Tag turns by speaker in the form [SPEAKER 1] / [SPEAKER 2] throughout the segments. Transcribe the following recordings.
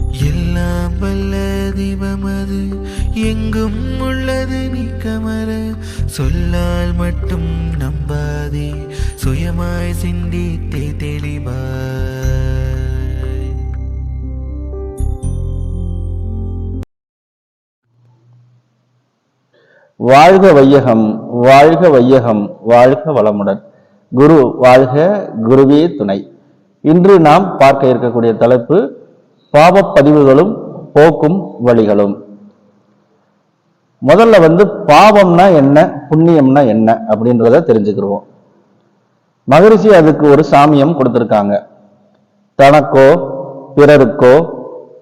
[SPEAKER 1] எல்லாம் வல்ல தீபமது எங்கும் உள்ளது நீ கமர சொல்லால் மட்டும் நம்பாதே சுயமாய் சிந்தித்தே தெளிவாய்.
[SPEAKER 2] வாழ்க வையகம், வாழ்க வையகம், வாழ்க வளமுடன். குரு வாழ்க, குருவே துணை. இன்று நாம் பார்க்க இருக்கக்கூடிய தலைப்பு பாவப்பதிவுகளும் போக்கும் வழிகளும். முதல்ல பாவம்னா என்ன, புண்ணியம்னா என்ன அப்படின்றத தெரிஞ்சுக்கிடுவோம். மகரிஷி அதுக்கு ஒரு சாமியம் கொடுத்திருக்காங்க. தனக்கோ பிறருக்கோ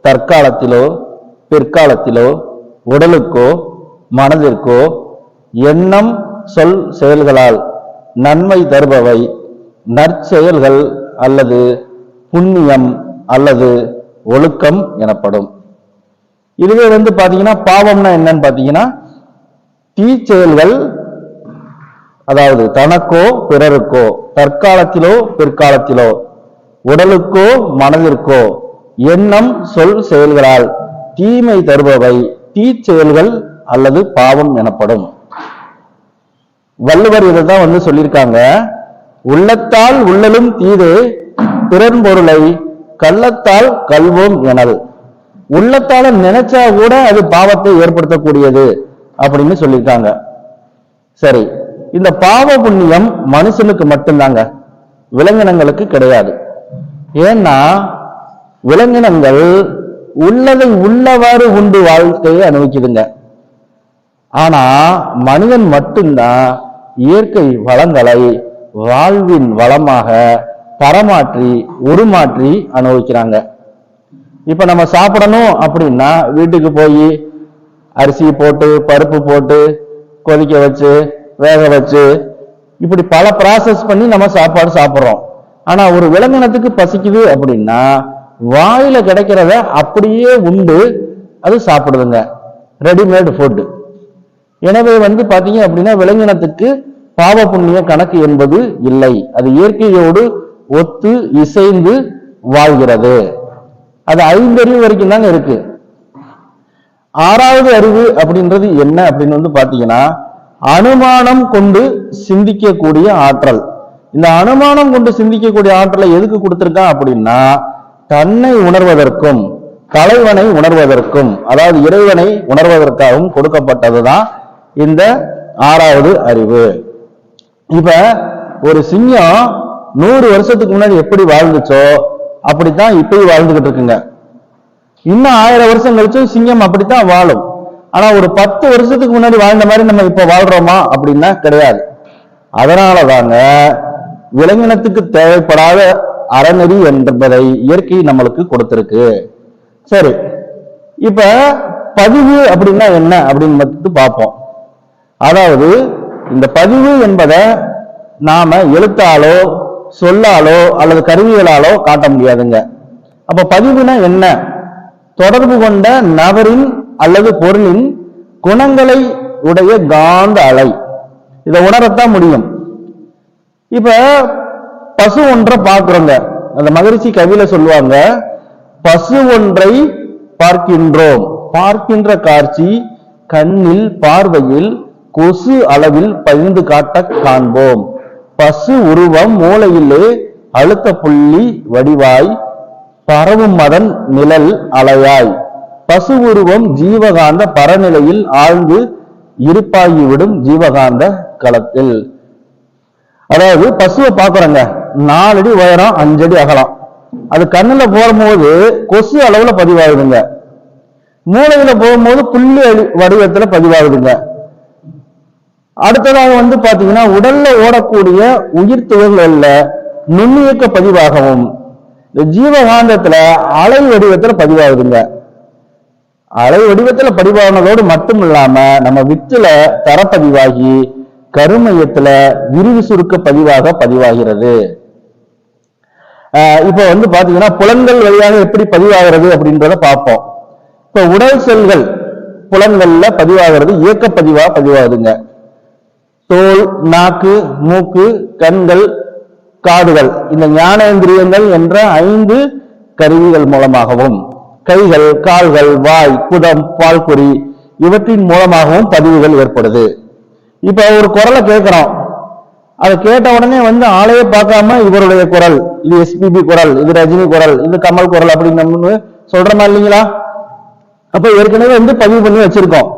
[SPEAKER 2] தற்காலத்திலோ பிற்காலத்திலோ உடலுக்கோ மனதிற்கோ எண்ணம் சொல் செயல்களால் நன்மை தருபவை நற்செயல்கள் அல்லது புண்ணியம் அல்லது ஒழுக்கம் எனப்படும். இதுவே பாத்தீங்கன்னா பாவம்னா என்னன்னு பாத்தீங்கன்னா தீச்செயல்கள், அதாவது தனக்கோ பிறருக்கோ தற்காலத்திலோ பிற்காலத்திலோ உடலுக்கோ மனதிற்கோ எண்ணம் சொல் செயல்களால் தீமை தருபவை தீச்செயல்கள் அல்லது பாவம் எனப்படும். வள்ளுவர் இதைதான் சொல்லியிருக்காங்க. உள்ளத்தால் உள்ளலும் தீதே பிறன் பொருளை கள்ளத்தால் கல்வோம் எனல். உள்ளத்தால நினைச்சா கூட அது பாவத்தை ஏற்படுத்தக்கூடியது அப்படின்னு சொல்லியிருக்காங்க. சரி, இந்த பாவ புண்ணியம் மனுஷனுக்கு மட்டும்தாங்க, விலங்கினங்களுக்கு கிடையாது. ஏன்னா விலங்கினங்கள் உள்ளதை உள்ளவாறு உண்டு வாழ்க்கையை அனுபவிக்குதுங்க. ஆனா மனிதன் மட்டும்தான் இயற்கை வளங்களை வாழ்வின் வளமாக தரமாற்றி உருமாற்றி அனுபவிக்கிறாங்க. இப்ப நம்ம சாப்பிடணும் அப்படின்னா வீட்டுக்கு போய் அரிசி போட்டு பருப்பு போட்டு கொதிக்க வச்சு வேக வச்சு இப்படி பல ப்ராசஸ் பண்ணி நம்ம சாப்பாடு சாப்பிட்றோம். ஆனா ஒரு விலங்கினத்துக்கு பசிக்குது அப்படின்னா வாயில கிடைக்கிறத அப்படியே உண்டு அது சாப்பிடுதுங்க, ரெடிமேடு ஃபுட். எனவே பாத்தீங்க அப்படின்னா விலங்கினத்துக்கு பாவ புண்ணிய கணக்கு என்பது இல்லை. அது இயற்கையோடு ஒத்து இசைந்து வாழ்கிறது. அது 5 அறிவு வரைக்கும் தாங்க இருக்கு. 6வது அறிவு அப்படின்றது என்ன அப்படின்னு பாத்தீங்கன்னா அனுமானம் கொண்டு சிந்திக்கக்கூடிய ஆற்றல். இந்த அனுமானம் கொண்டு சிந்திக்கக்கூடிய ஆற்றலை எதுக்கு கொடுத்திருக்கான் அப்படின்னா தன்னை உணர்வதற்கும் தலைவனை உணர்வதற்கும், அதாவது இறைவனை உணர்வதற்காகவும் கொடுக்கப்பட்டதுதான் இந்த 6வது அறிவு. இப்ப ஒரு சிங்கம் 100 வருஷத்துக்கு முன்னாடி எப்படி வாழ்ந்துச்சோ அப்படித்தான் இப்பயும் வாழ்ந்துகிட்டு இருக்குங்க. இன்னும் 1000 வருஷம் கழிச்சு சிங்கம் அப்படித்தான் வாழும். ஆனா ஒரு 10 வருஷத்துக்கு முன்னாடி வாழ்ந்த மாதிரி நம்ம இப்ப வாழ்றோமா அப்படின்னா கிடையாது. அதனாலதாங்க விலங்கினத்துக்கு தேவைப்படாத அறநெறி என்பதை இயற்கை நம்மளுக்கு கொடுத்திருக்கு. சரி, இப்ப பதிவு அப்படின்னா என்ன அப்படின்னு பார்ப்போம். அதாவது இந்த பதிவு என்பதை நாம எழுத்தாலோ சொல்லாலோ அல்லது கருவிகளாலோ காட்ட முடியாதுங்க. அப்ப பதிவுனா என்ன? தொடர்பு கொண்ட நபரின் அல்லது பொருளின் குணங்களை உடைய காந்த அலை. இதை உணரத்தான் முடியும். இப்ப பசு ஒன்றை பார்க்கிறோங்க. அந்த மகரிஷி கவியில சொல்லுவாங்க, பசு ஒன்றை பார்க்கின்றோம், பார்க்கின்ற காட்சி கண்ணில் பார்வையில் கொசு அளவில் பதிந்து காட்ட காண்போம். பசு உருவம் மூளையிலே அழுத்த புள்ளி வடிவாய் பரவும் மதன் நிழல் அலையாய். பசு உருவம் ஜீவகாந்த பரநிலையில் ஆழ்ந்து இருப்பாகிவிடும் ஜீவகாந்த களத்தில். அதாவது பசுவை பார்க்கிறோங்க, 4 அடி உயரம் 5 அடி அகலம். அது கண்ணுல போகும்போது கொசு அளவுல பதிவாகுதுங்க. மூளையில போகும்போது புள்ளி வடிவத்துல பதிவாகுதுங்க. அடுத்ததாக பாத்தீங்கன்னா உடல்ல ஓடக்கூடிய உயிர் துகள்கள்ல நுண்ணியக்க பதிவாகவும் இந்த ஜீவகாந்தத்துல அலை வடிவத்துல பதிவாகுதுங்க. அலை வடிவத்துல பதிவானதோடு மட்டும் இல்லாம நம்ம வித்துல தரப்பதிவாகி கருமையத்துல விரிவு சுருக்க பதிவாக பதிவாகிறது. இப்ப பாத்தீங்கன்னா புலன்கள் வழியாக எப்படி பதிவாகிறது அப்படின்றத பார்ப்போம். இப்ப உடல் செல்கள் புலன்கள்ல பதிவாகிறது இயக்க பதிவா பதிவாகுதுங்க. தோல், நாக்கு, மூக்கு, கண்கள், காதுகள், இந்த ஞானேந்திரியங்கள் என்ற 5 கருவிகள் மூலமாகவும் கைகள், கால்கள், வாய், குதம், பால்குறி இவற்றின் மூலமாகவும் பதிவுகள் ஏற்படுது. இப்ப ஒரு குரலை கேட்கிறோம், அதை கேட்ட உடனே ஆளையே பார்க்காம இவருடைய குரல், இது எஸ்பிபி குரல், இது ரஜினி குரல், இது கமல் குரல் அப்படின்னு நம்ம சொல்றோமா இல்லைங்களா? அப்ப ஏற்கனவே பதிவு பண்ணி வச்சிருக்கோம்.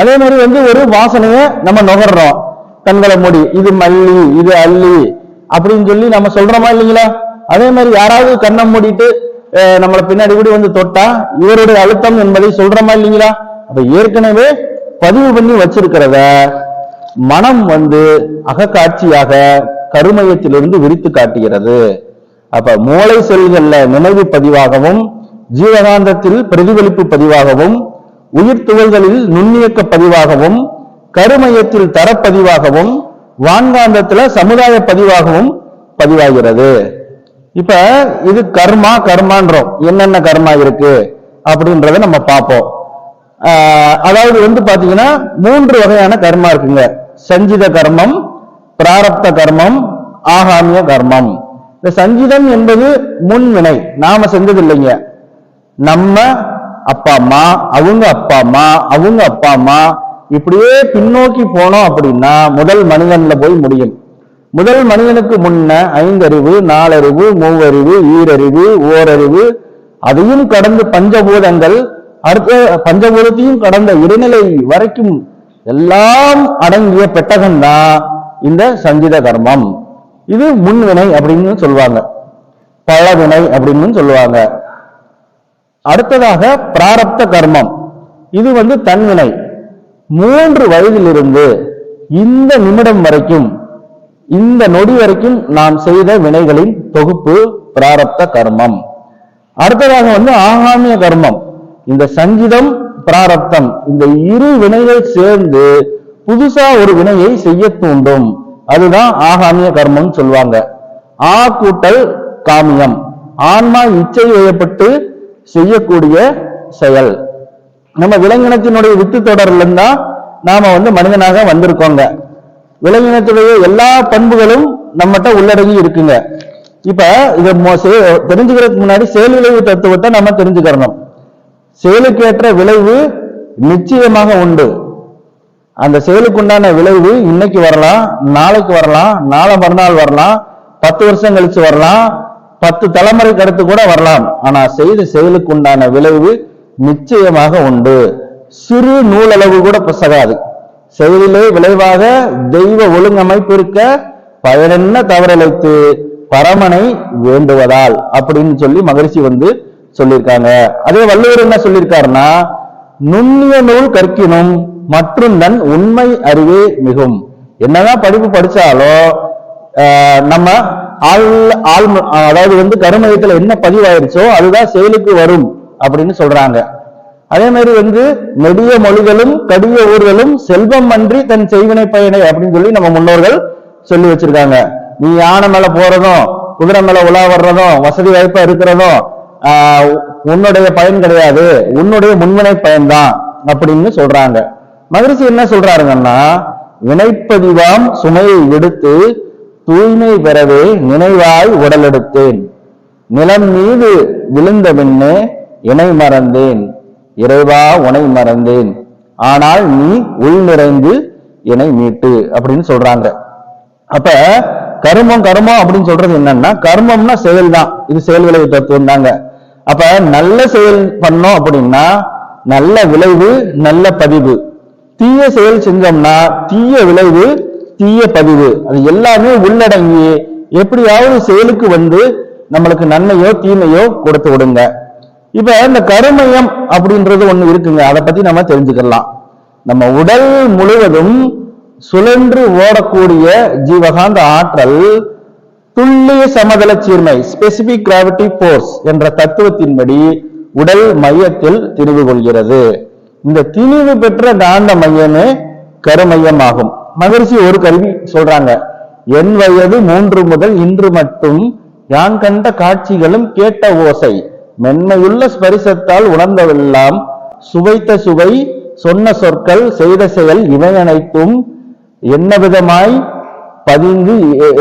[SPEAKER 2] அதே மாதிரி ஒரு வாசனைய நம்ம நுகர்றோம், கண்களை மூடி, இது மல்லி, இது அல்லி அப்படின்னு சொல்லி நம்ம சொல்றோமா இல்லைங்களா? அதே மாதிரி யாராவது கண்ணை மூடிட்டு நம்மளை பின்னாடி கூட தொட்டா இவருடைய அழுத்தம் என்பதை சொல்றோமா இல்லைங்களா? அப்ப ஏற்கனவே பதிவு பண்ணி வச்சிருக்கிறத மனம் அகக்காட்சியாக கருமையத்திலிருந்து விரித்து காட்டுகிறது. அப்ப மூளை செல்கள்ல நினைவு பதிவாகவும், ஜீவகாந்தத்தில் பிரதிபலிப்பு பதிவாகவும், உயிர் துகள்களில் நுண்ணியக்க பதிவாகவும், கருமையத்தில் தரப்பதிவாகவும், வான்காந்தத்துல சமுதாய பதிவாகவும் பதிவாகிறது. இப்ப இது கர்மான்றோம். என்னென்ன கர்மா இருக்கு அப்படின்றத நம்ம பார்ப்போம். அதாவது பாத்தீங்கன்னா 3 வகையான கர்மா இருக்குங்க. சஞ்சித கர்மம், பிராரப்த கர்மம், ஆகாமிய கர்மம். இந்த சஞ்சிதம் என்பது முன்வினை, நாம செஞ்சது இல்லைங்க. நம்ம அப்பா அம்மா, அவங்க அப்பா அம்மா, அவங்க அப்பா அம்மா இப்படியே பின்னோக்கி போனோம் அப்படின்னா முதல் மனிதன்ல போய் முடியும். முதல் மனிதனுக்கு முன்ன 5 அறிவு, 4 அறிவு, 3 அறிவு, ஈரறிவு, ஓரறிவு, அதையும் கடந்து பஞ்சபூதங்கள், அடுத்த பஞ்சபூதத்தையும் கடந்த இடைநிலை வரைக்கும் எல்லாம் அடங்கிய பெட்டகம் தான் இந்த சஞ்சித கர்மம். இது முன்வினை அப்படின்னு சொல்லுவாங்க, பழவினை அப்படின்னு சொல்லுவாங்க. அடுத்ததாக பிராரப்த கர்மம். இது தன்வினை. 3 வயதிலிருந்து இந்த நிமிடம் வரைக்கும், இந்த நொடி வரைக்கும் நாம் செய்த வினைகளின் தொகுப்பு பிராரப்த கர்மம். அடுத்ததாக ஆகாமிய கர்மம். இந்த சஞ்சிதம், பிராரப்தம் இந்த இரு வினைகள் சேர்ந்து புதுசா ஒரு வினையை செய்ய தூண்டும். அதுதான் ஆகாமிய கர்மம் சொல்லுவாங்க. ஆ கூட்டல் காமியம், ஆன்மா இச்சை வயப்பட்டு செய்யக்கூடிய செயல். நம்ம விலங்கினத்தினுடைய வித்து தொடர்ல இருந்தா நாம மனிதனாக வந்திருக்கோங்க. விலங்கினத்துடைய எல்லா பண்புகளும் நம்மகிட்ட உள்ளடங்கி இருக்குங்க. இப்ப இதை தெரிஞ்சுக்கிறதுக்கு முன்னாடி செயல் விளைவு தத்துவத்தை நம்ம தெரிஞ்சுக்கிறணும். செயலுக்கேற்ற விளைவு நிச்சயமாக உண்டு. அந்த செயலுக்குண்டான விளைவு இன்னைக்கு வரலாம், நாளைக்கு வரலாம், நாளை மறுநாள் வரலாம், 10 வருஷம் கழிச்சு வரலாம், 10 தலைமுறைக்கு அடுத்து கூட வரலாம். ஆனா செய்த செயலுக்குண்டான விளைவு நிச்சயமாக உண்டு. சிறு நூலளவு கூட பிசகாது. செயலிலே விளைவாக தெய்வ ஒழுங்கமைப்பு இருக்க பயனென்ன தவறழைத்து பரமனை வேண்டுவதால் அப்படின்னு சொல்லி மகரிஷி சொல்லியிருக்காங்க. அதே வள்ளுவர் என்ன சொல்லியிருக்காருன்னா, நுண்ணிய நூல் கற்கினும் மற்றும் தன் உண்மை அறிவே மிகும். என்னதான் படிப்பு படிச்சாலும் நம்ம அதாவது கருமையத்துல என்ன பதிவாயிருச்சோ அதுதான் செயலுக்கு வரும் அப்படின்னு சொல்றாங்க. அதே மாதிரி நெடிய மொழிகளும் கடிய ஊர்களும் செல்வம் அன்றி தன் செய்வினை பயனை அப்படின்னு சொல்லி நம்ம முன்னோர்கள் சொல்லி வச்சிருக்காங்க. நீ யானை மேல போறதும், குதிரை மேல உலா வர்றதும், வசதி வாய்ப்பா இருக்கிறதும் உன்னுடைய பயன் கிடையாது, உன்னுடைய முன்வினை பயன்தான் அப்படின்னு சொல்றாங்க. மகரிஷி என்ன சொல்றாருங்கன்னா, வினைப்பதிவாம் சுமையை விடுத்து தூய்மை பெறவே நினைவாய் உடலெடுத்தேன், நிலம் மீது விழுந்த பின்னே இணை மறந்தேன், இறைவா உனை மறந்தேன், ஆனால் நீ உள் நிறைந்து இணை மீட்டு அப்படின்னு சொல்றாங்க. அப்ப கர்மம் அப்படின்னு சொல்றது என்னன்னா, கர்மம்னா செயல் தான். இது செயல் விளைவு தத்துவம் தாங்க. அப்ப நல்ல செயல் பண்ணோம் அப்படின்னா நல்ல விளைவு, நல்ல பதிவு. தீய செயல் செஞ்சோம்னா தீய விளைவு, தீய பதிவு. அது எல்லாமே உள்ளடங்கி எப்படியாவது செயலுக்கு நம்மளுக்கு நன்மையோ தீமையோ கொடுத்து விடுங்க. இப்ப இந்த கருமையம் அப்படின்றது ஒண்ணு இருக்குங்க. அதை பத்தி நம்ம தெரிஞ்சுக்கலாம். நம்ம உடல் முழுவதும் சுழன்று ஓடக்கூடிய ஜீவகாந்த ஆற்றல் துல்லிய சமதள சீர்மை, ஸ்பெசிபிக் கிராவிட்டி போர்ஸ் என்ற தத்துவத்தின்படி உடல் மையத்தில் திணிவு கொள்கிறது. இந்த திணிவு பெற்ற காந்த மையமே கருமையம் ஆகும். மகரிஷி ஒரு கருவி சொல்றாங்க, என் வயது 3 முதல் இன்று மட்டும் யான் கண்ட காட்சிகளும் கேட்ட ஓசை மென்மையுள்ள ஸ்பரிசத்தால் உணர்ந்தவெல்லாம் சுவைத்த சுவை சொன்ன சொற்கள் செய்த செயல் இவை அனைத்தும் என்ன விதமாய் பதிந்து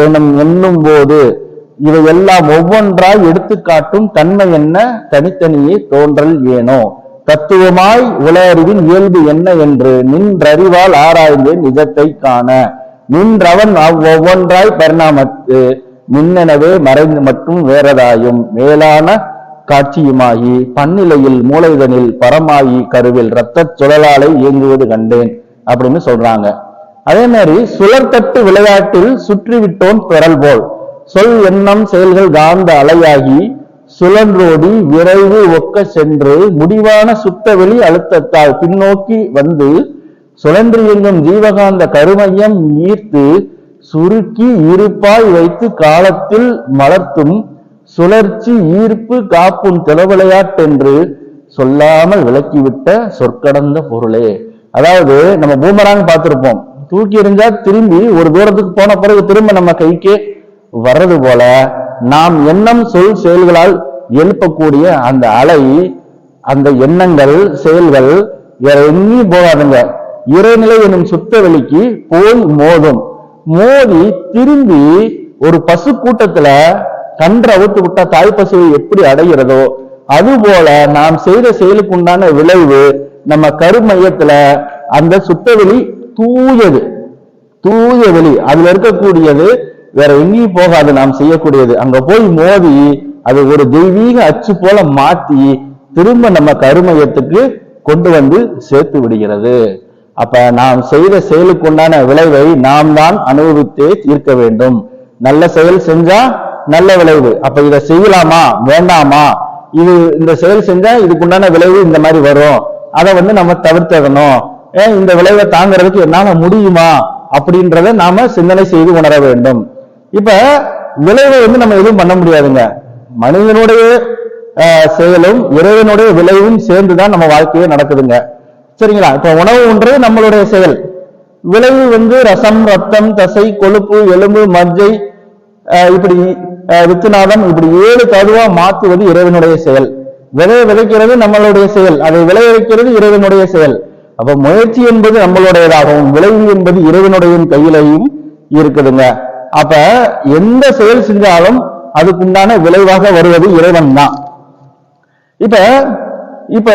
[SPEAKER 2] எண்ணும் போது இவை எல்லாம் ஒவ்வொன்றாய் எடுத்துக்காட்டும் தன்மை என்ன தனித்தனியே தோன்றல் ஏனோ தத்துவமாய் உலகறிவின் இயல்பு என்ன என்று நின்றறிவால் ஆராய்ந்து நிஜத்தை காண நின்றவன் ஒவ்வொன்றாய் பரிணாமத்து மின்னெனவே மறைந்து மற்றும் வேறதாயும் மேலான காட்சியுமாகி பன்னிலையில் மூளைதனில் பரமாகி கருவில் இரத்த சுழலாலை இயங்குவது கண்டேன் அப்படின்னு சொல்றாங்க. அதே மாதிரி சுழற்தட்டு விளையாட்டில் சுற்றிவிட்டோன் பெறல் போல் சொல் எண்ணம் செயல்கள் காந்த அலையாகி சுழன்றோடி விரைவு ஒக்க சென்று முடிவான சுத்தவெளி அழுத்தத்தால் பின்னோக்கி வந்து சுழன்று இயங்கும் ஜீவகாந்த கருமையம் ஈர்த்து சுருக்கி இருப்பாய் வைத்து காலத்தில் மலர்த்தும் சுழற்சி ஈர்ப்பு காப்பும் திலவிளையாட்டென்று சொல்லாமல் விளக்கிவிட்ட சொற்கடந்த பொருளே. அதாவது நம்ம பூமராங் பார்த்திருப்போம், தூக்கி எறிஞ்சா திரும்பி ஒரு தூரத்துக்கு போன பிறகு திரும்ப நம்ம கைக்கே வர்றது போல நாம் எண்ணம் சொல் செயல்களால் எழுப்பக்கூடிய அந்த அலை, அந்த எண்ணங்கள் செயல்கள் வேற எங்கேயும் போகாதுங்க, இறைநிலை எனும் சுத்த வெளிக்கு போய் மோதும். மோதி திரும்பி ஒரு பசு கூட்டத்துல கன்று அவுத்து விட்டா தாய் பசுவை எப்படி அடைகிறதோ அதுபோல நாம் செய்த செயலுக்கு உண்டான விளைவு நம்ம கருமையத்துல அந்த சுத்தவெளி தூயது, தூய வெளி அதுல இருக்கக்கூடியது வேற எங்கேயும் போகாது. நாம் செய்யக்கூடியது அங்க போய் மோதி அது ஒரு தெய்வீக அச்சு போல மாத்தி திரும்ப நம்ம கருமையத்துக்கு கொண்டு வந்து சேர்த்து விடுகிறது. அப்ப நாம் செய்த செயலுக்கு உண்டான விளைவை நாம் தான் அனுபவித்தே தீர்க்க வேண்டும். நல்ல செயல் செஞ்சா நல்ல விளைவு, அப்ப இதை செய்யலாமா வேண்டாமா, இது இந்த செயல் செஞ்சா இதுக்குண்டான விளைவு இந்த மாதிரி வரும், அதை நம்ம தவிர்த்தணும், இந்த விளைவை தாங்கிறதுக்கு என்னால முடியுமா அப்படின்றத நாம சிந்தனை செய்து உணர வேண்டும். இப்ப விளைவை நம்ம எதுவும் பண்ண முடியாதுங்க. மனிதனுடைய செயலும் இறைவனுடைய விளைவும் சேர்ந்துதான் நம்ம வாழ்க்கையே நடக்குதுங்க. சரிங்களா? இப்ப உணவு ஒன்று நம்மளுடைய செயல், விளைவு ரசம், ரத்தம், தசை, கொழுப்பு, எலும்பு, மஜ்ஜை, இப்படி வித்துநாதம், இப்படி 7 கருவா மாற்றுவது இறைவனுடைய செயல். விதைக்கிறது நம்மளுடைய செயல், அதை விளைவிக்கிறது இறைவனுடைய செயல். அப்ப முயற்சி என்பது நம்மளுடையதாகவும் விளைவு என்பது இறைவனுடைய கையிலையும் இருக்குதுங்க. அப்ப எந்த செயல் செஞ்சாலும் அதுக்குண்டான விளைவாக வருவது இறைவன் தான். இப்ப இப்ப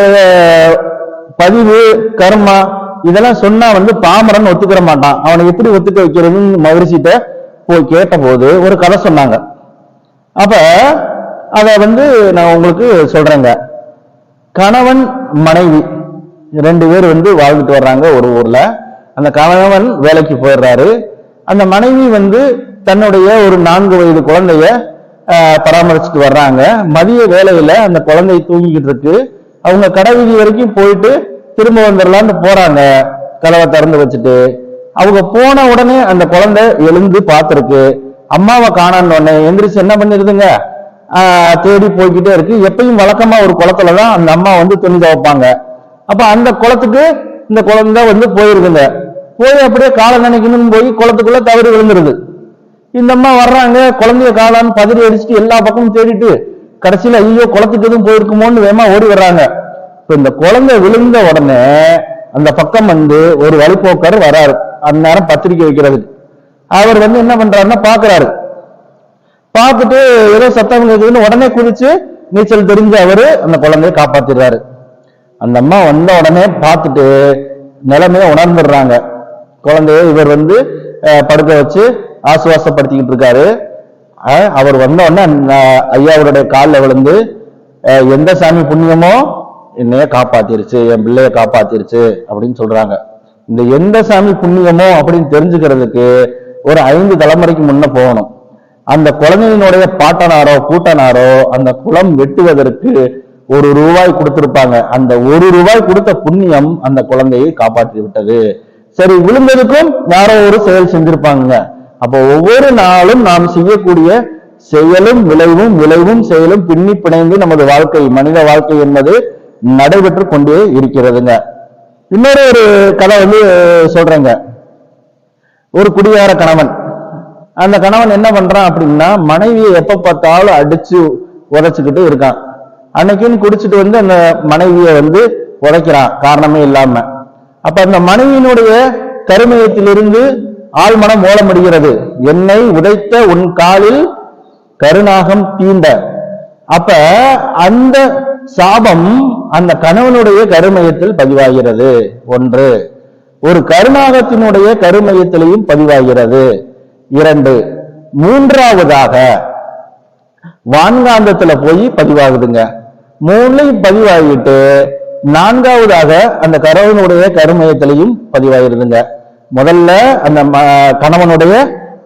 [SPEAKER 2] பதிவு கர்மா இதெல்லாம் சொன்னா பாமரன் ஒத்துக்கிற மாட்டான். அவனை எப்படி ஒத்துக்க வைக்கிறதுன்னு மகரிஷிட்ட போய் கேட்ட போது ஒரு கதை சொன்னாங்க. அப்ப அத நான் உங்களுக்கு சொல்றேங்க. கணவன் மனைவி 2 பேர் வாழ்ந்துட்டு வர்றாங்க ஒரு ஊர்ல. அந்த கணவன் வேலைக்கு போயிடுறாரு. அந்த மனைவி தன்னுடைய ஒரு 4 வயது குழந்தைய பராமரிச்சுட்டு வர்றாங்க. மதிய வேலையில அந்த குழந்தை தூங்கிக்கிட்டு இருக்கு. அவங்க கடைவீதி வரைக்கும் போயிட்டு திரும்ப வந்துடலான்னு போறாங்க, கதவை திறந்து வச்சுட்டு. அவங்க போன உடனே அந்த குழந்தை எழுந்து பார்த்திருக்கு. அம்மாவை காணான்னு உடனே எந்திரிச்சு என்ன பண்ணிருதுங்க, தேடி போய்கிட்டே இருக்கு. எப்பயும் வழக்கமா ஒரு குளத்துலதான் அந்த அம்மா துணி துவைப்பாங்க. அப்ப அந்த குளத்துக்கு இந்த குழந்தை போயிருக்குங்க. போய் அப்படியே காலை நினைக்கணும்னு போய் குளத்துக்குள்ள தவறி விழுந்துருது. இந்த அம்மா வர்றாங்க, குழந்தைய காலான்னு பதறி அடிச்சுட்டு எல்லா பக்கமும் தேடிட்டு கடைசியில ஐயோ குளத்துக்கு எதுவும் போயிருக்குமோன்னு வேமா ஓடி வர்றாங்க. இப்ப இந்த குழந்தை விழுந்த உடனே அந்த பக்கம் ஒரு வழிபோக்கர் வராரு. அந்த நேரம் பத்திரிக்கை வைக்கிறது. அவர் என்ன பண்றாருன்னா பாக்குறாரு. பார்த்துட்டு ஏதோ சத்தம் கேக்குதுன்னு உடனே குதிச்சு நீச்சல் தெரிஞ்சு அவரு அந்த குழந்தைய காப்பாத்திடுறாரு. அந்த அம்மா வந்த உடனே பார்த்துட்டு நிலைமைய உணர்ந்துடுறாங்க. குழந்தைய இவர் படுக்க வச்சு ஆசுவாசப்படுத்திக்கிட்டு இருக்காரு. அவர் வந்த உடனே ஐயாவுடைய காலில் விழுந்து எந்த சாமி புண்ணியமோ என்னைய காப்பாத்திருச்சு, என் பிள்ளைய காப்பாத்திருச்சு அப்படின்னு சொல்றாங்க. இந்த எந்த சாமி புண்ணியமோ அப்படின்னு தெரிஞ்சுக்கிறதுக்கு ஒரு 5 தலைமுறைக்கு முன்ன போகணும். அந்த குழந்தையினுடைய பாட்டனாரோ கூட்டனாரோ அந்த குளம் வெட்டுவதற்கு ₹1 கொடுத்திருப்பாங்க. அந்த ₹1 கொடுத்த புண்ணியம் அந்த குழந்தையை காப்பாற்றி விட்டது. சரி, விழுந்ததுக்கும் யாரோ ஒரு செயல் செஞ்சிருப்பாங்க. அப்போ ஒவ்வொரு நாளும் நாம் செய்யக்கூடிய செயலும் விளைவும் விளைவும் செயலும் பின்னி பிணைந்து நமது வாழ்க்கை, மனித வாழ்க்கை என்பது நடைபெற்று கொண்டே இருக்கிறதுங்க. இன்னொரு ஒரு கதை சொல்றேங்க. ஒரு குடியார கணவன். அந்த கணவன் என்ன பண்றான் அப்படின்னா, மனைவியை எப்ப பார்த்தாலும் அடிச்சு உதைச்சுக்கிட்டு இருக்கான். அன்னைக்குன்னு குடிச்சிட்டு அந்த மனைவியை உதைக்கிறான் காரணமே இல்லாம. அப்ப அந்த மனைவியினுடைய கருமையத்திலிருந்து ஆழ்மனம் ஓலமடுகிறது. என்னை உதைத்த உன் காலில் கருநாகம் தீண்ட. அப்ப அந்த சாபம் அந்த கணவனுடைய கருமையத்தில் பதிவாகிறது. ஒன்று, ஒரு கருநாகத்தினுடைய கருமையத்திலையும் பதிவாகிறது. 2, மூன்றாவதாக வான்காந்தத்துல போய் பதிவாகுதுங்க. 3லையும் பதிவாகிட்டு 4வதாக அந்த கணவனுடைய கருமையத்திலையும் பதிவாகிருதுங்க. முதல்ல அந்த கணவனுடைய